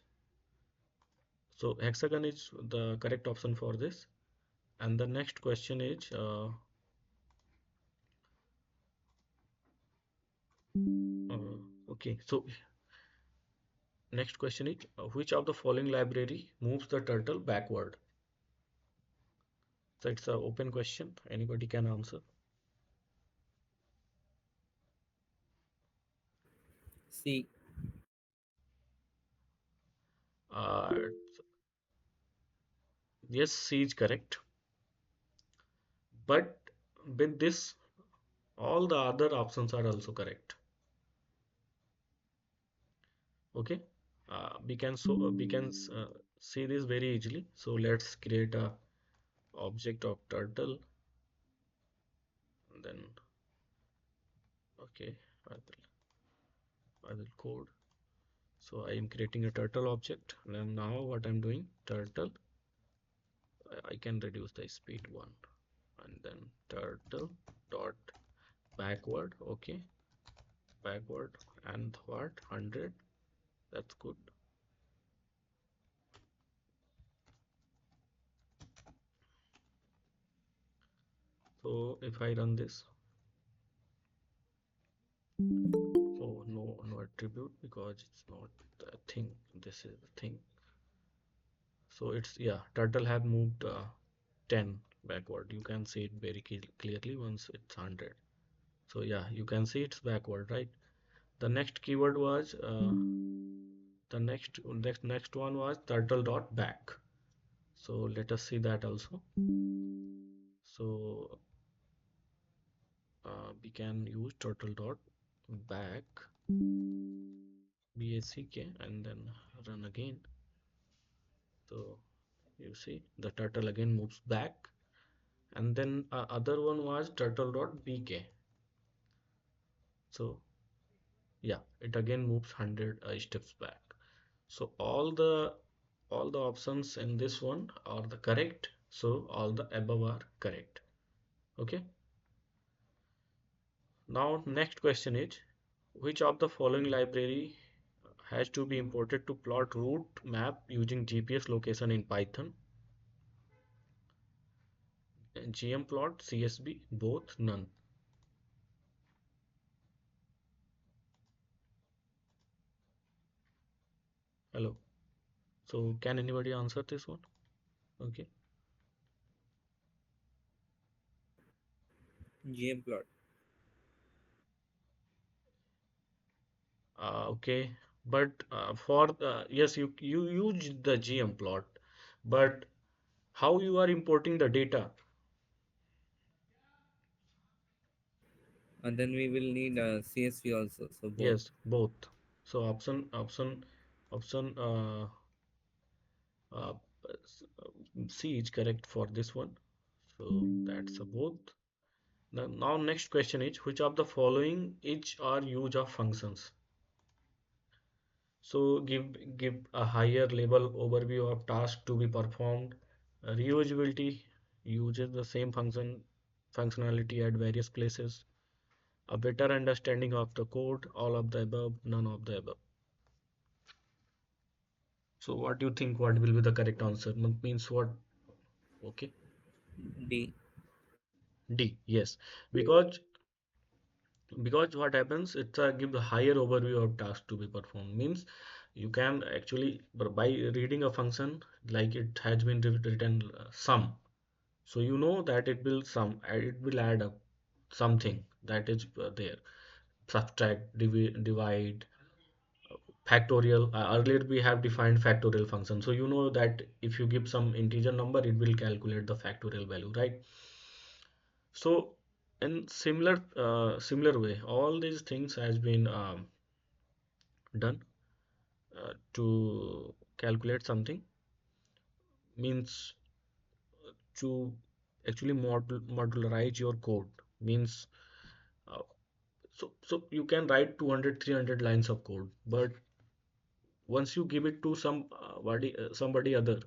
so hexagon is the correct option for this. And the next question is, okay, so next question is, which of the following library moves the turtle backward? So it's an open question. Anybody can answer. C. Uh, yes, C is correct. But with this, all the other options are also correct. Okay. We can see this very easily. So let's create a object of turtle. And then okay, I will code. So I am creating a turtle object. And now what I'm doing, turtle, I can reduce the speed one, and then turtle dot backward. Okay, backward, and what, 100. That's good. So if I run this, oh no, no attribute because it's not the thing. This is the thing. So it's, yeah, turtle have moved 10 backward. You can see it very clearly once it's 100. So yeah, you can see it's backward, right? The next keyword was the next one was turtle dot back. So let us see that also. So we can use turtle dot back, back, and then run again. So you see the turtle again moves back, and then other one was turtle dot bk. So yeah, it again moves 100 steps back. So all the options in this one are the correct. So all the above are correct. Okay. Now next question is, which of the following library has to be imported to plot route map using GPS location in Python? gmplot, CSV, both, none. Hello. So can anybody answer this one? Okay. GM plot. Okay. But for yes, you use the GM plot, but how you are importing the data? And then we will need CSV also. So both. Yes, both. So option uh, C is correct for this one. So that's a both. Now next question is which of the following each are use of functions? So give a higher level overview of task to be performed. Reusability uses the same functionality at various places. A better understanding of the code, all of the above, none of the above. So what do you think what will be the correct answer? Means what? Okay. D. D, yes. Because what happens, it's a give a higher overview of tasks to be performed. Means you can actually by reading a function like it has been written sum. So you know that it will sum, it will add up something that is there. Subtract, divide, factorial. Earlier we have defined factorial function. So you know that if you give some integer number, it will calculate the factorial value, right? So in similar way, all these things has been done to calculate something. Means to actually modularize your code. Means uh, so you can write 200 300 lines of code, but once you give it to somebody other,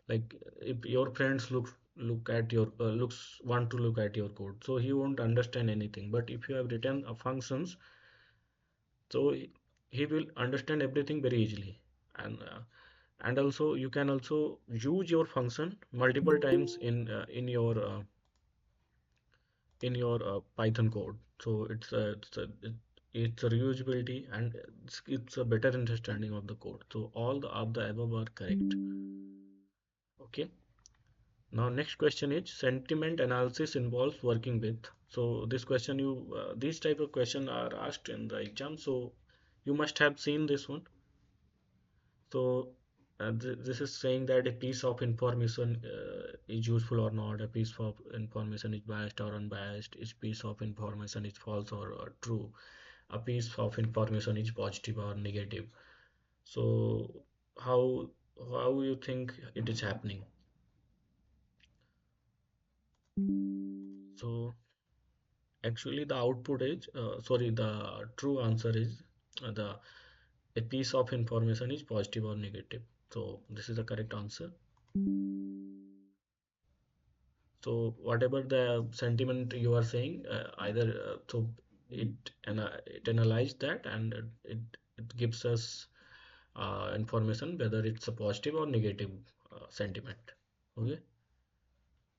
like if your friends look at your looks want to look at your code, so he won't understand anything. But if you have written a functions, so he will understand everything very easily. And also you can also use your function multiple times in your Python code. So it's a reusability, and it's a better understanding of the code. So all the of the above are correct. Okay. Now next question is sentiment analysis involves working with. So this question these type of question are asked in the exam. So you must have seen this one. So this is saying that a piece of information is useful or not. A piece of information is biased or unbiased. Each piece of information is false or true. A piece of information is positive or negative. So how how you think it is happening? So actually the output is sorry, the true answer is the a piece of information is positive or negative. So this is the correct answer. So whatever the sentiment you are saying, either so it analyze that, and it gives us information whether it's a positive or negative sentiment. Okay.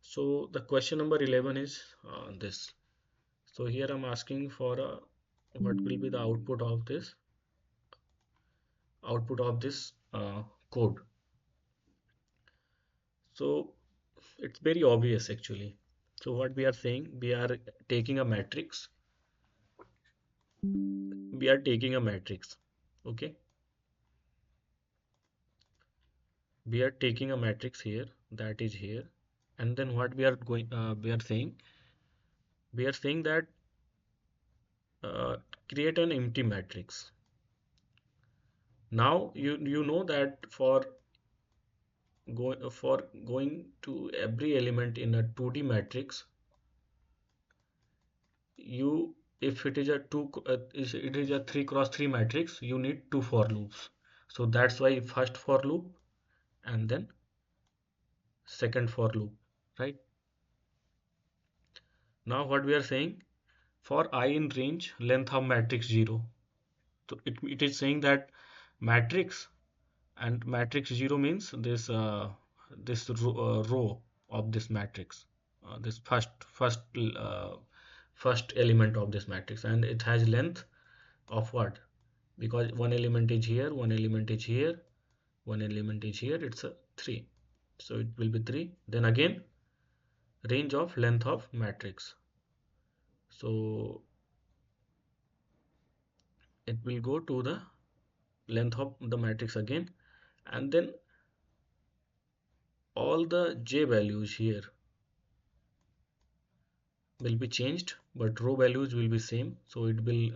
So the question number 11 is this. So here I'm asking for what will be the output of this code. So it's very obvious actually. So what we are saying, taking a matrix we are taking a matrix. Okay, we are taking a matrix here, that is here, and then what we are saying that uh, create an empty matrix. Now you know that for going to every element in a 2D matrix, you if it is a it is a 3 cross 3 matrix, you need two for loops. So that's why first for loop and then second for loop, right? Now what we are saying, for I in range length of matrix 0. So it is saying that matrix, and matrix 0 means this row of this matrix, this first element of this matrix, and it has length of what? Because one element is here, one element is here, one element is here, it's a 3. So it will be 3. Then again range of length of matrix. So it will go to the length of the matrix again, and then all the j values here will be changed, but row values will be same. So it will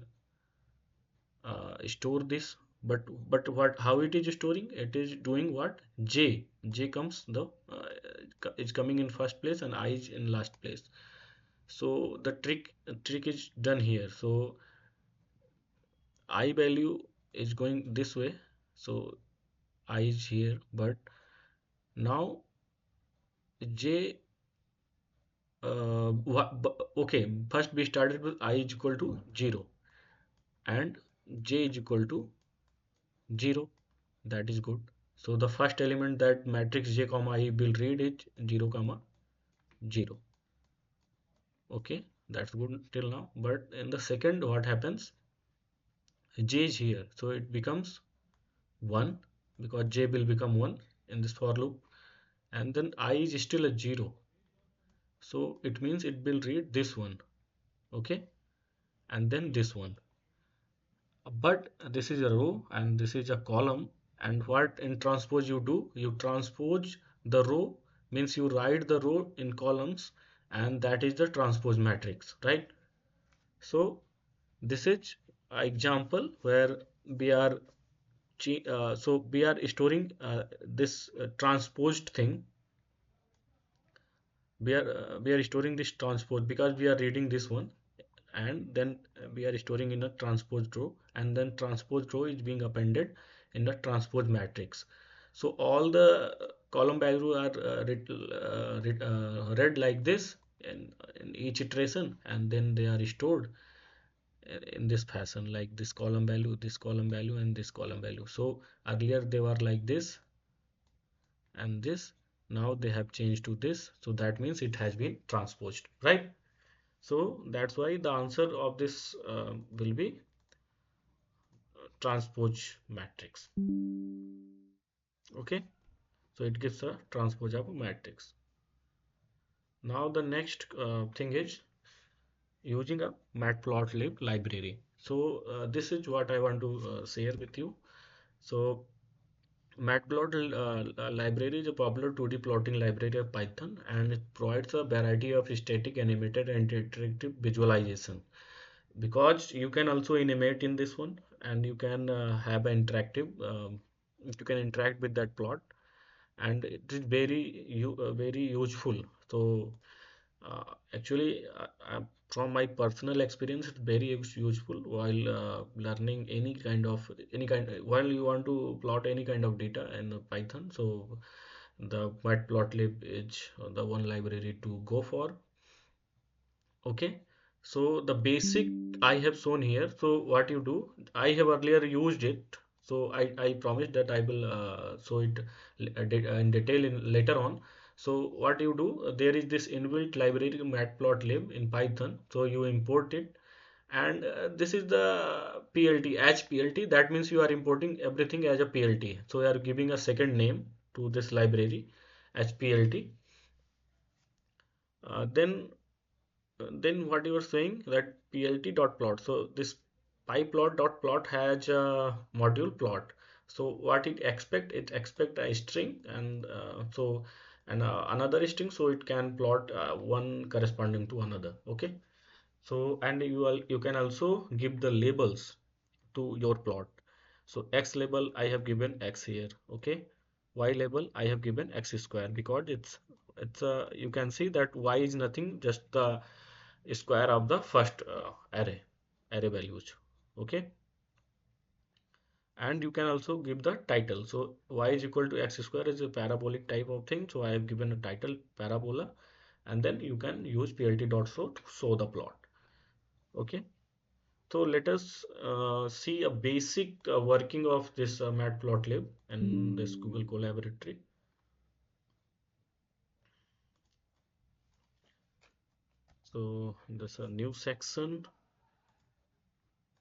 store this, but what, how it is storing, it is doing what, j comes the is coming in first place and I is in last place. So the trick is done here. So I value is going this way, so I is here, but now j okay, first we started with I is equal to 0 and j is equal to 0. That is good. So the first element that matrix j comma I will read is 0 comma 0. Okay, that's good till now. But in the second, what happens? J is here, so it becomes 1 because j will become 1 in this for loop, and then I is still a 0. So it means it will read this one. Okay, and then this one. But this is a row and this is a column, and what in transpose you do, you transpose the row, means you write the row in columns, and that is the transpose matrix, right? So this is an example where we are so we are storing this transposed thing. We are storing this transpose because we are reading this one, and then we are storing in a transposed row, and then transposed row is being appended in the transpose matrix. So all the column values are read like this in each iteration, and then they are stored in this fashion, like this column value, this column value, and this column value. So earlier they were like this and this, now they have changed to this, so that means it has been transposed, right? So that's why the answer of this will be transpose matrix. Okay, so it gives a transpose of a matrix. Now the next thing is using a matplotlib library. So this is what I want to share with you. So Matplotlib library is a popular 2D plotting library of Python, and it provides a variety of static, animated, and interactive visualization. Because you can also animate in this one, and you can have an interactive, you can interact with that plot, and it is very useful. So actually, from my personal experience, it's very useful while learning any kind while you want to plot any kind of data in Python. So the matplotlib is the one library to go for. Okay, so the basic I have shown here. So what you do, I have earlier used it. So I promise that I will show it in detail in later on. So what you do, there is this inbuilt library matplotlib in Python. So you import it, and this is the PLT as PLT. That means you are importing everything as a PLT. So you are giving a second name to this library as PLT. Then what you are saying that plt.plot, so this pyplot.plot has a module plot. So what it expect a string, and another string, so it can plot one corresponding to another. Okay, so and you can also give the labels to your plot. So x label I have given x here. Okay, y label I have given x square, because it's you can see that y is nothing, just the square of the first array values. Okay, and you can also give the title. So y is equal to x square is a parabolic type of thing, so I have given a title parabola, and then you can use plt.show to show the plot. Okay, so let us see a basic working of this matplotlib in this Google Collaboratory. So there's a new section.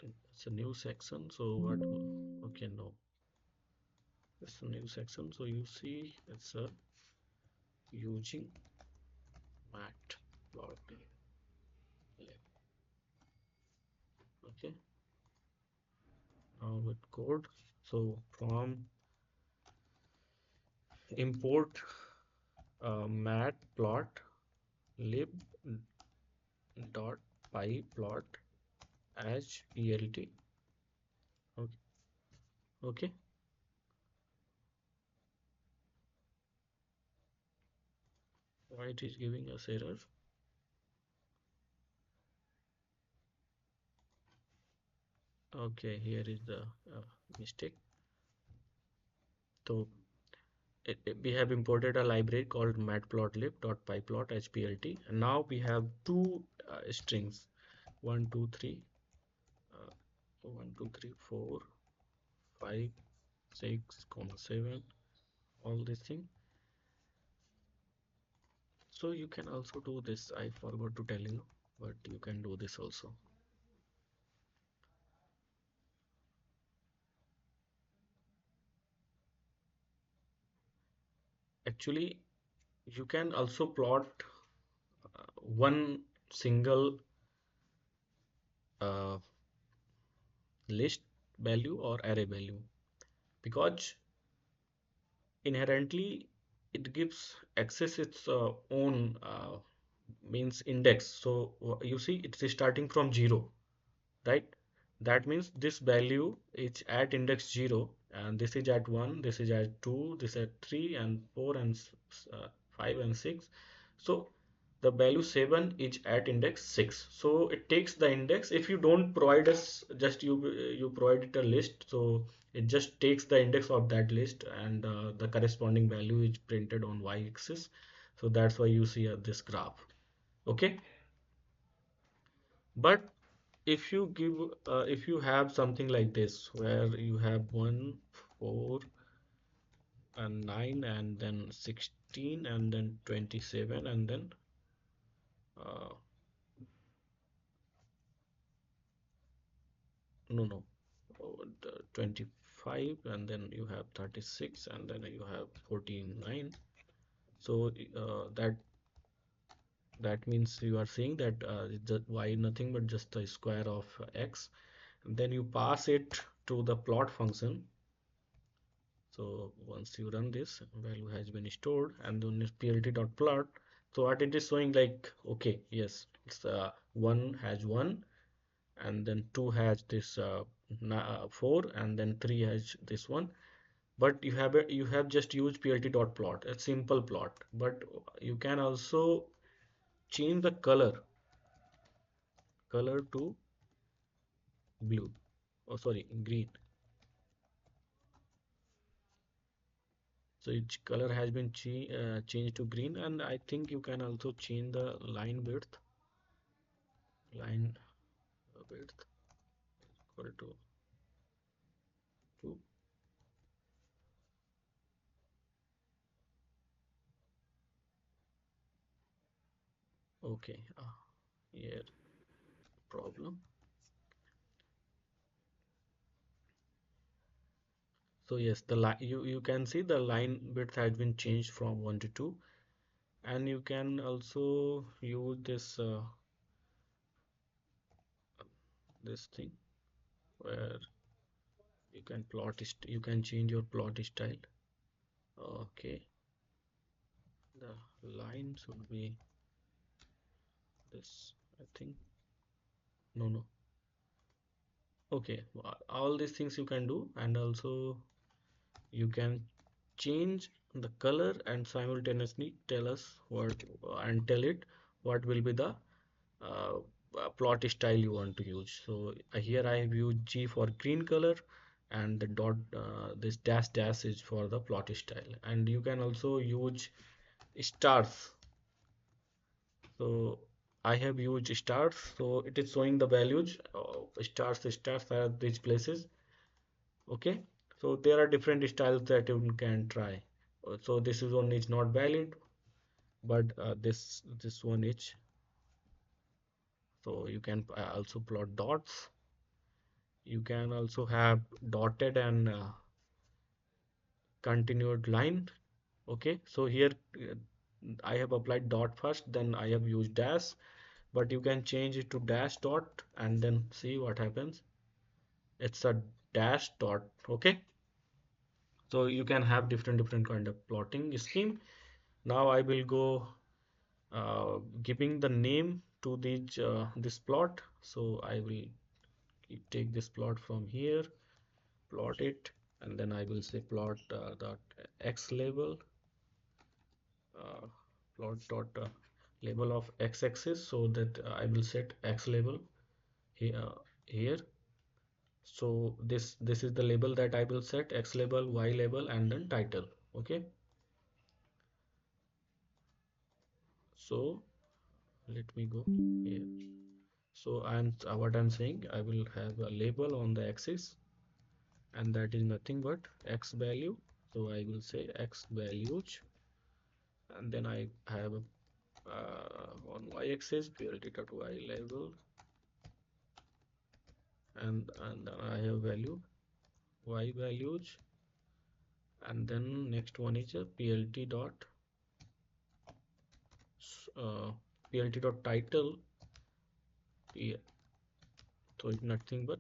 It's a new section. So what? Okay, no. It's a new section. So you see, it's a using matplotlib. Okay. Now with code. So from import matplotlib dot py plot as plt. Okay, okay. Why it is giving us error? Okay, here is the mistake. So we have imported a library called matplotlib.pyplot.hplt, and now we have two strings 1 2 3 uh, 1 2 3 4 5 6 comma 7, all this thing. So you can also do this. I forgot to tell you, but you can do this also. Actually, you can also plot one single uh, list value or array value, because inherently it gives access its own means index. So you see it's starting from 0, right? That means this value is at index 0, and this is at 1, this is at 2, this is at 3 and 4 and 5 and 6. So the value 7 is at index 6. So it takes the index. If you don't provide us, just you provide it a list, so it just takes the index of that list, and the corresponding value is printed on y-axis. So that's why you see this graph. Okay, but if you have something like this where you have 1 4 and 9 and then 16 and then 27 and then uh, no, the 25, and then you have 36, and then you have 49. So that means you are saying that the y nothing but just the square of x, and then you pass it to the plot function. So once you run this, value has been stored, and then it's plt.plot. So what it is showing, like, okay, yes, it's 1 has 1, and then 2 has this 4, and then 3 has this one. But you have just used plt.plot, a simple plot. But you can also change the color to blue. Oh, sorry, green. So each color has been changed to green, and I think you can also change the line width equal to 2. Okay, here problem. So yes, the line, you can see the line width has been changed from 1 to 2, and you can also use this thing where you can change your plot style. Okay, the line should be this, I think. No. Okay, all these things you can do, and also you can change the color and simultaneously tell us what and tell it what will be the uh, plot style you want to use. So here I have used G for green color, and the dot this dash dash is for the plot style, and you can also use stars. So I have used stars, so it is showing the values. Stars are these places. Okay, so there are different styles that you can try. So this is one is not valid, but this one is. So you can also plot dots. You can also have dotted and continued line. Okay, so here uh, I have applied dot first, then I have used dash, but you can change it to dash dot and then see what happens. It's a dash dot. Okay, So you can have different kind of plotting scheme. Now I will go giving the name to this plot. So I will take this plot from here, plot it, and then I will say plot dot x label, uh, plot dot label of x-axis, so that I will set x label here. So this is the label that I will set, x label, y label, and then title. Okay. So let me go here. So what I'm saying, I will have a label on the axis, and that is nothing but x value. So I will say x values, and then I have on y-axis plt dot y label, and then I have value y values, and then next one is a plt dot uh, plt dot title. Yeah, so it's nothing but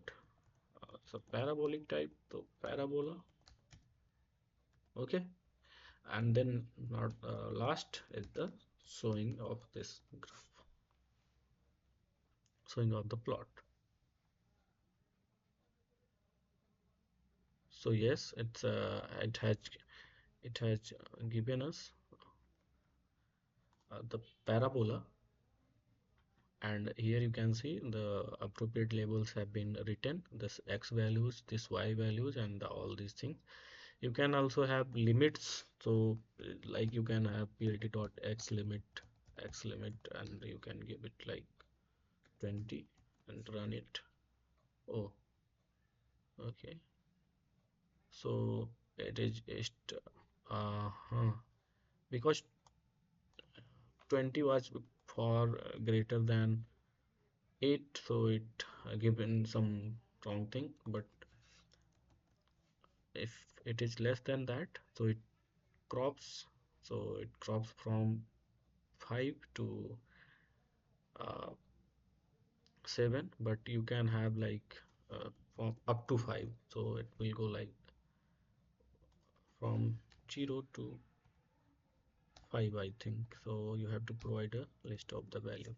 it's a parabolic type, so parabola. Okay, and then not last is the showing of this graph, showing of the plot. So yes, it has given us the parabola, and here you can see the appropriate labels have been written, this x values, this y values, and all these things. You can also have limits, so like you can have plt dot x limit, and you can give it like 20 and run it. Oh, okay. So it is just because 20 was for greater than 8, so it given some wrong thing. But if it is less than that, so it crops, so it crops from 5 to uh, 7, but you can have like from up to 5, so it will go like from 0 to 5, I think. So you have to provide a list of the value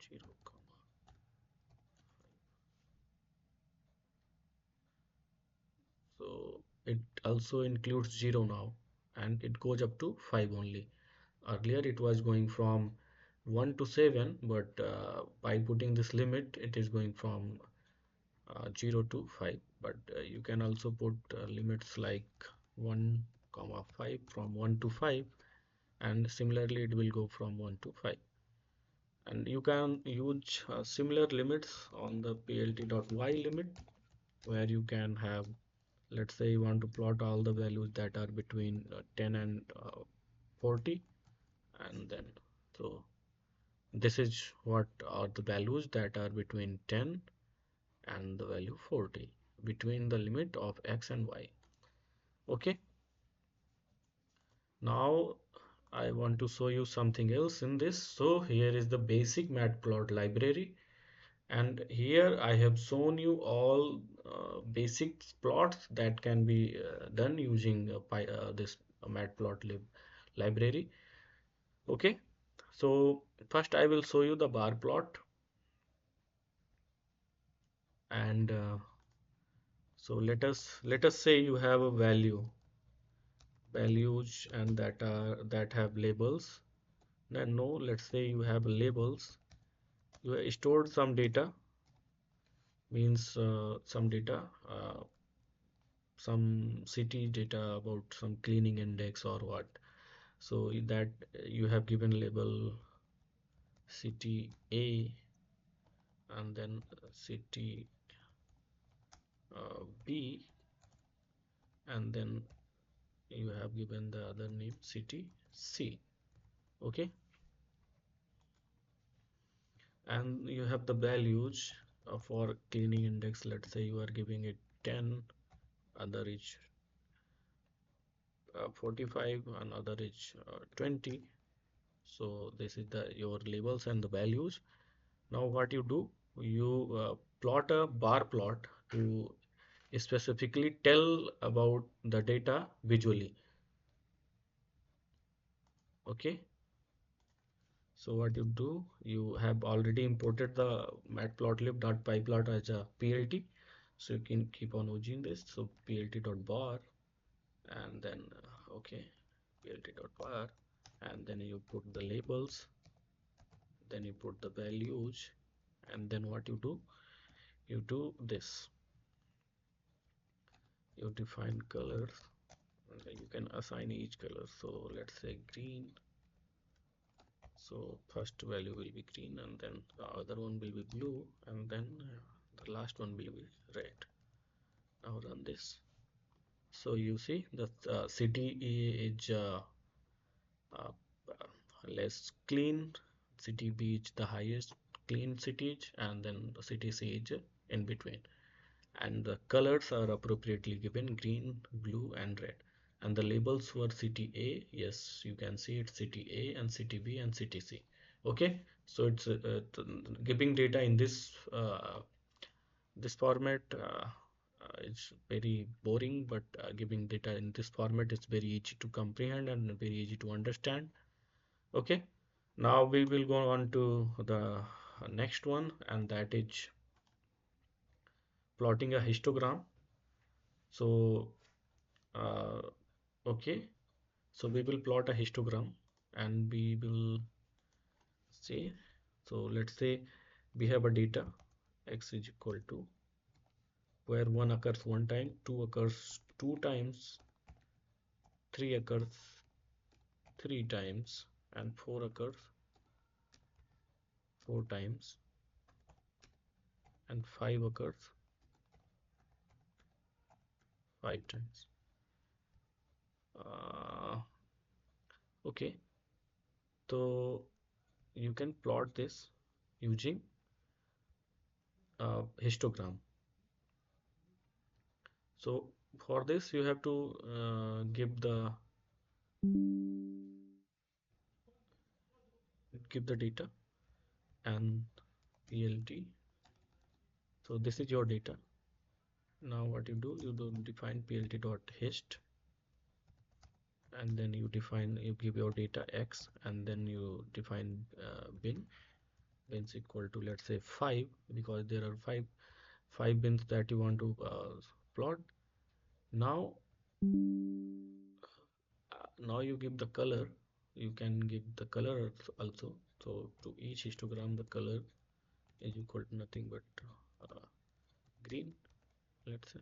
0, so it also includes 0 now, and it goes up to 5 only. Earlier it was going from 1 to 7, but by putting this limit it is going from 0 to 5. But you can also put limits like 1 comma 5, from 1 to 5, and similarly it will go from 1 to 5. And you can use similar limits on the plt.y limit, where you can have, let's say you want to plot all the values that are between 10 and 40, and then so this is what are the values that are between 10 and the value 40, between the limit of x and y. Okay, now I want to show you something else in this. So here is the basic matplot library, and here I have shown you all basic plots that can be done using this matplotlib library. Okay, so first I will show you the bar plot, and so let us say you have a values, and that have labels. Then no, let's say you have labels. You have stored some data, means some data, some city data about some cleaning index or what. So that you have given label city A, and then city B, and then you have given the other name city C. Okay, and you have the values for cleaning index. Let's say you are giving it 10, other is 45, another is 20. So this is the your labels and the values. Now what you do, you plot a bar plot to specifically tell about the data visually. Okay, so what you do, you have already imported the matplotlib.pyplot as a PLT, so you can keep on using this. So plt.bar, and then okay, plt.bar, and then you put the labels, then you put the values, and then what you do this, you define colors, and then you can assign each color. So let's say green, so first value will be green, and then the other one will be blue, and then the last one will be red. Now run this. So you see the city is uh, less clean, city B is the highest clean city, and then the city C is in between, and the colors are appropriately given: green, blue, and red. And the labels for city A, yes, you can see it's city A and city B and city C. Okay, so it's giving data in this format. It's very boring, but giving data in this format is very easy to comprehend and very easy to understand. Okay, now we will go on to the next one, and that is plotting a histogram. So uh, okay, so we will plot a histogram, and we will say, so let's say we have a data x is equal to, where 1 occurs one time, 2 occurs two times, 3 occurs three times, and 4 occurs four times, and 5 occurs five times. uh, okay, so you can plot this using histogram. So for this you have to give the data and plt. So this is your data. Now what you do define plt.hist, and then you give your data x, and then you define bins equal to, let's say, 5, because there are five bins that you want to plot. Now now you give the color. You can give the color also. So to each histogram the color is equal to nothing but green, let's say,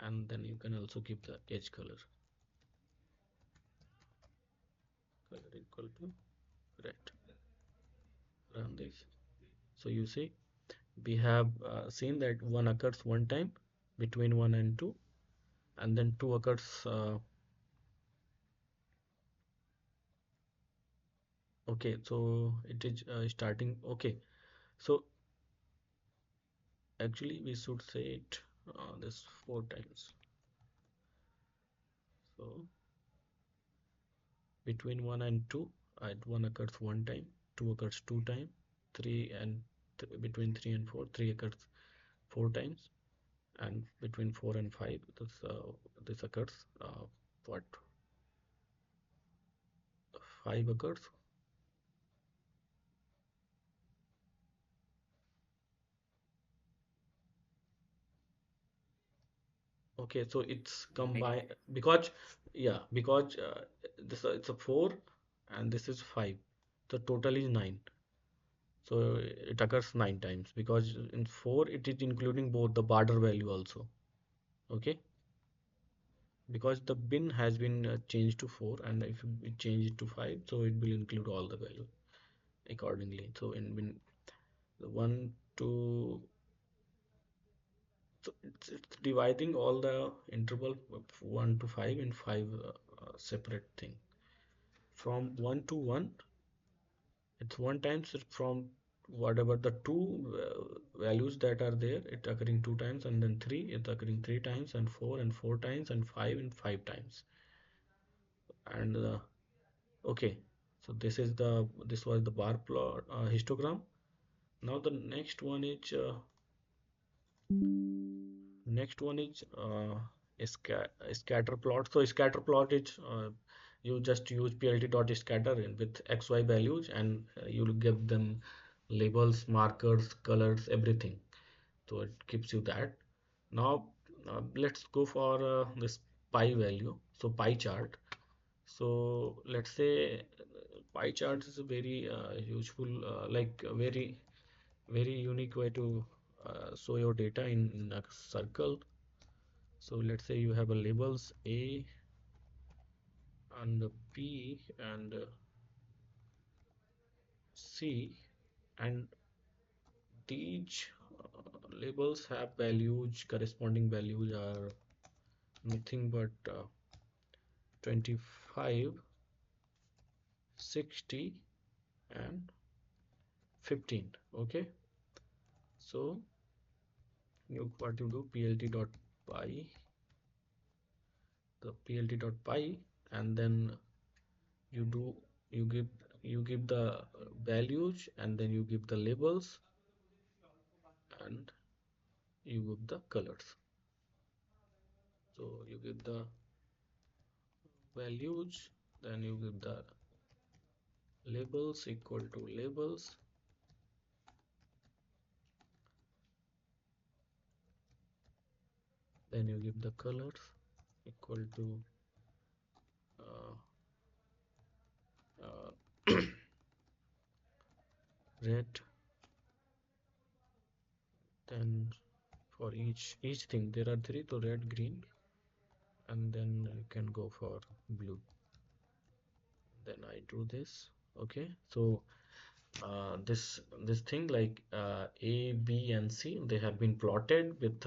and then you can also give the edge color equal to red. Run this. So you see we have seen that 1 occurs one time between 1 and 2, and then 2 occurs okay, so it is starting. Okay, so actually we should say it this 4 times. So between 1 and 2, 1 occurs one time, 2 occurs two times, 3 and between 3 and 4, 3 occurs 4 times, and between 4 and 5, this occurs what, 5 occurs. Okay, so it's Nine. combined because, yeah, because this it's a 4 and this is 5. The total is 9. So it occurs 9 times, because in 4 it is including both the border value also. Okay, because the bin has been changed to 4, and if we change it to 5, so it will include all the value accordingly. So in bin the 1 to, so it's dividing all the interval of 1 to 5 in 5 separate thing. From 1 to 1, it's 1 times. From whatever the two values that are there, it occurring 2 times, and then 3 it's occurring 3 times, and 4 and 4 times, and 5 and 5 times. And okay, so this was the bar plot histogram. Now the next one is Next one is scatter plot. So scatter plot is you just use plt.scatter with xy values, and you'll give them labels, markers, colors, everything. So it gives you that. Now let's go for this pi value. So pi chart. So let's say pie chart is a very useful, like a very unique way to show your data in a circle. So let's say you have a labels A and P and C, and these labels have values. Corresponding values are nothing but 25, 60, and 15. Okay, so what you do, plt dot py, the plt.py, and then you do you give you give the values, and then you give the labels, and you give the colors. So you give the values, then you give the labels equal to labels, then you give the colors equal to uh, uh, red. Then for each thing there are three, so red, green, and then you can go for blue. Then I do this. Okay, so this thing like A, B, and C, they have been plotted with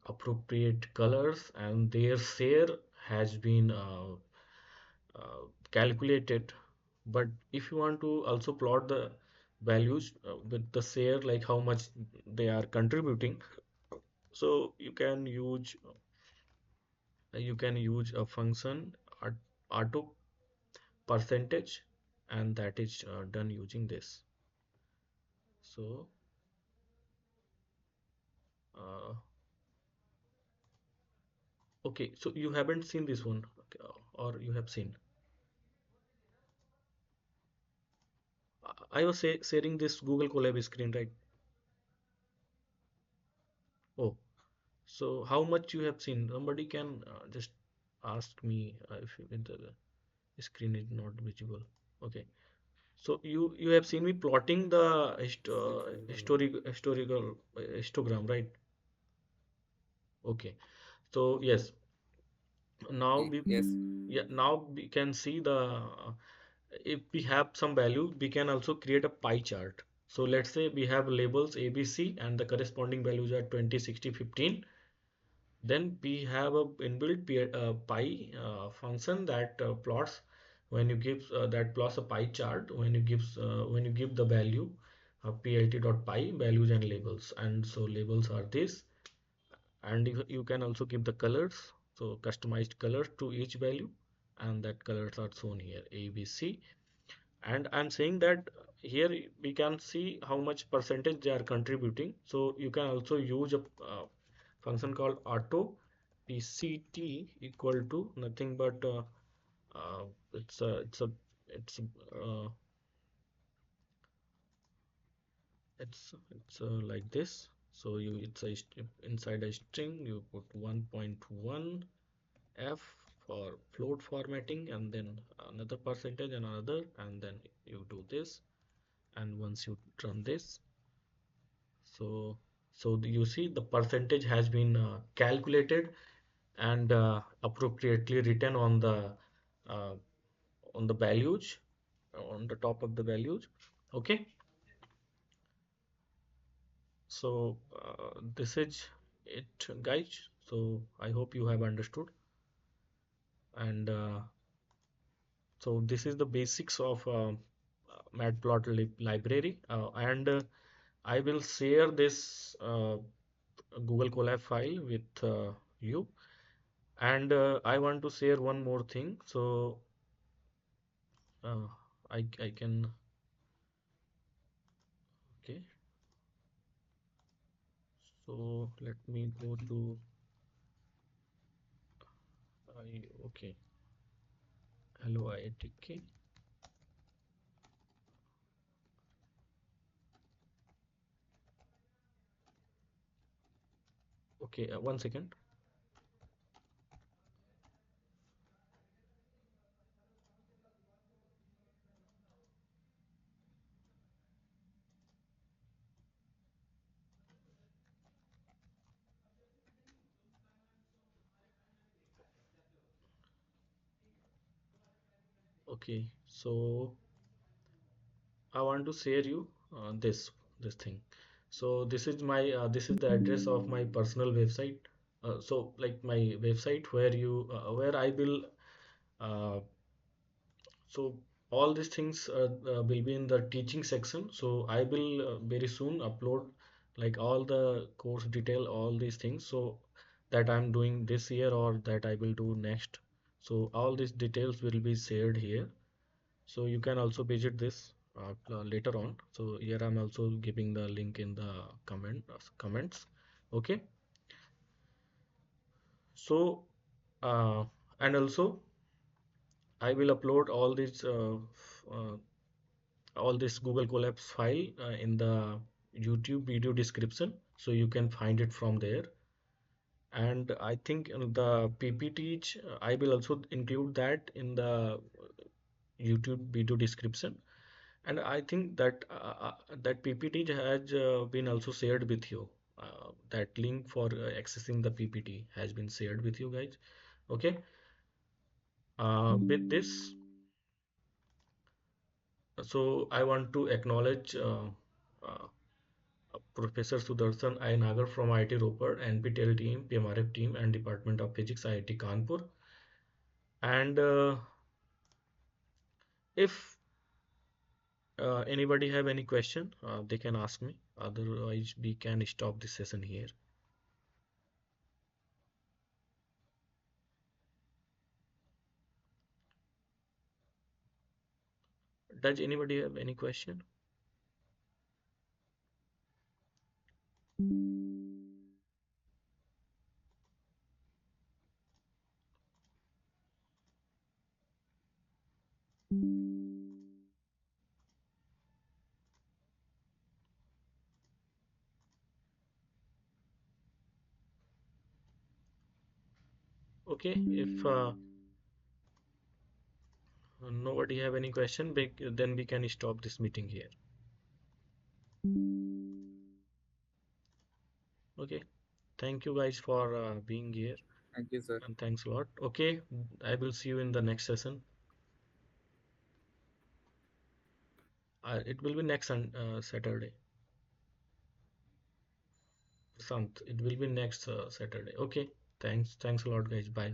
appropriate colors, and their share has been calculated. But if you want to also plot the values with the share, like how much they are contributing, so you can use a function auto percentage, and that is done using this. So uh, okay, so you haven't seen this one, okay, or you have seen? I was sharing this Google Colab screen, right? Oh, so how much you have seen? Somebody can just ask me if the screen is not visible. Okay, so you have seen me plotting the It's visible. historical histogram, right? Okay, so yes, now we Yes. yeah, now we can see the if we have some value, we can also create a pie chart. So let's say we have labels ABC, and the corresponding values are 20, 60, 15. Then we have a inbuilt pie function that plots when you give that plots a pie chart when you give the value plt.py values and labels. And so labels are this, and you can also give the colors, so customized colors to each value, and that colors are shown here A, B, C. And I'm saying that here we can see how much percentage they are contributing. So you can also use a function called auto pct equal to nothing but uh, it's a it's a it's a, it's like this. So you it's a inside a string you put 1.1 f for float formatting, and then another percentage and another, and then you do this. And once you run this, so you see the percentage has been calculated and appropriately written uh, on the values, on the top of the values. Okay, so this is it, guys. So I hope you have understood. And so this is the basics of matplotlib library, and I will share this Google Colab file with you. And I want to share one more thing. So uh, I can, okay. So let me go to okay. Hello IITK. Okay, 1 second. Okay, so I want to share you this thing. So this is the address of my personal website. So like my website where you where I will so all these things will be in the teaching section. So I will very soon upload like all the course detail, all these things. So that I'm doing this year or that I will do next. So all these details will be shared here. So you can also visit this later on. So here I'm also giving the link in the comments. Okay. So and also I will upload uh, all this Google Colapse file in the YouTube video description, so you can find it from there. And I think the PPT I will also include that in the YouTube video description. And I think that that PPT has been also shared with you. That link for accessing the PPT has been shared with you guys. Okay. With this, so I want to acknowledge uh, Professor Sudarshan I. Nagar from IIT Ropar, NPTEL team, PMRF team, and Department of Physics, IIT Kanpur. And if anybody have any question, they can ask me. Otherwise, we can stop this session here. Does anybody have any question? Okay, if nobody have any question, then we can stop this meeting here. Okay, thank you guys for being here, Thank you, sir. and thanks a lot. Okay, I will see you in the next session. It will be next Saturday. Sant, it will be next Saturday. Okay, thanks a lot, guys. Bye.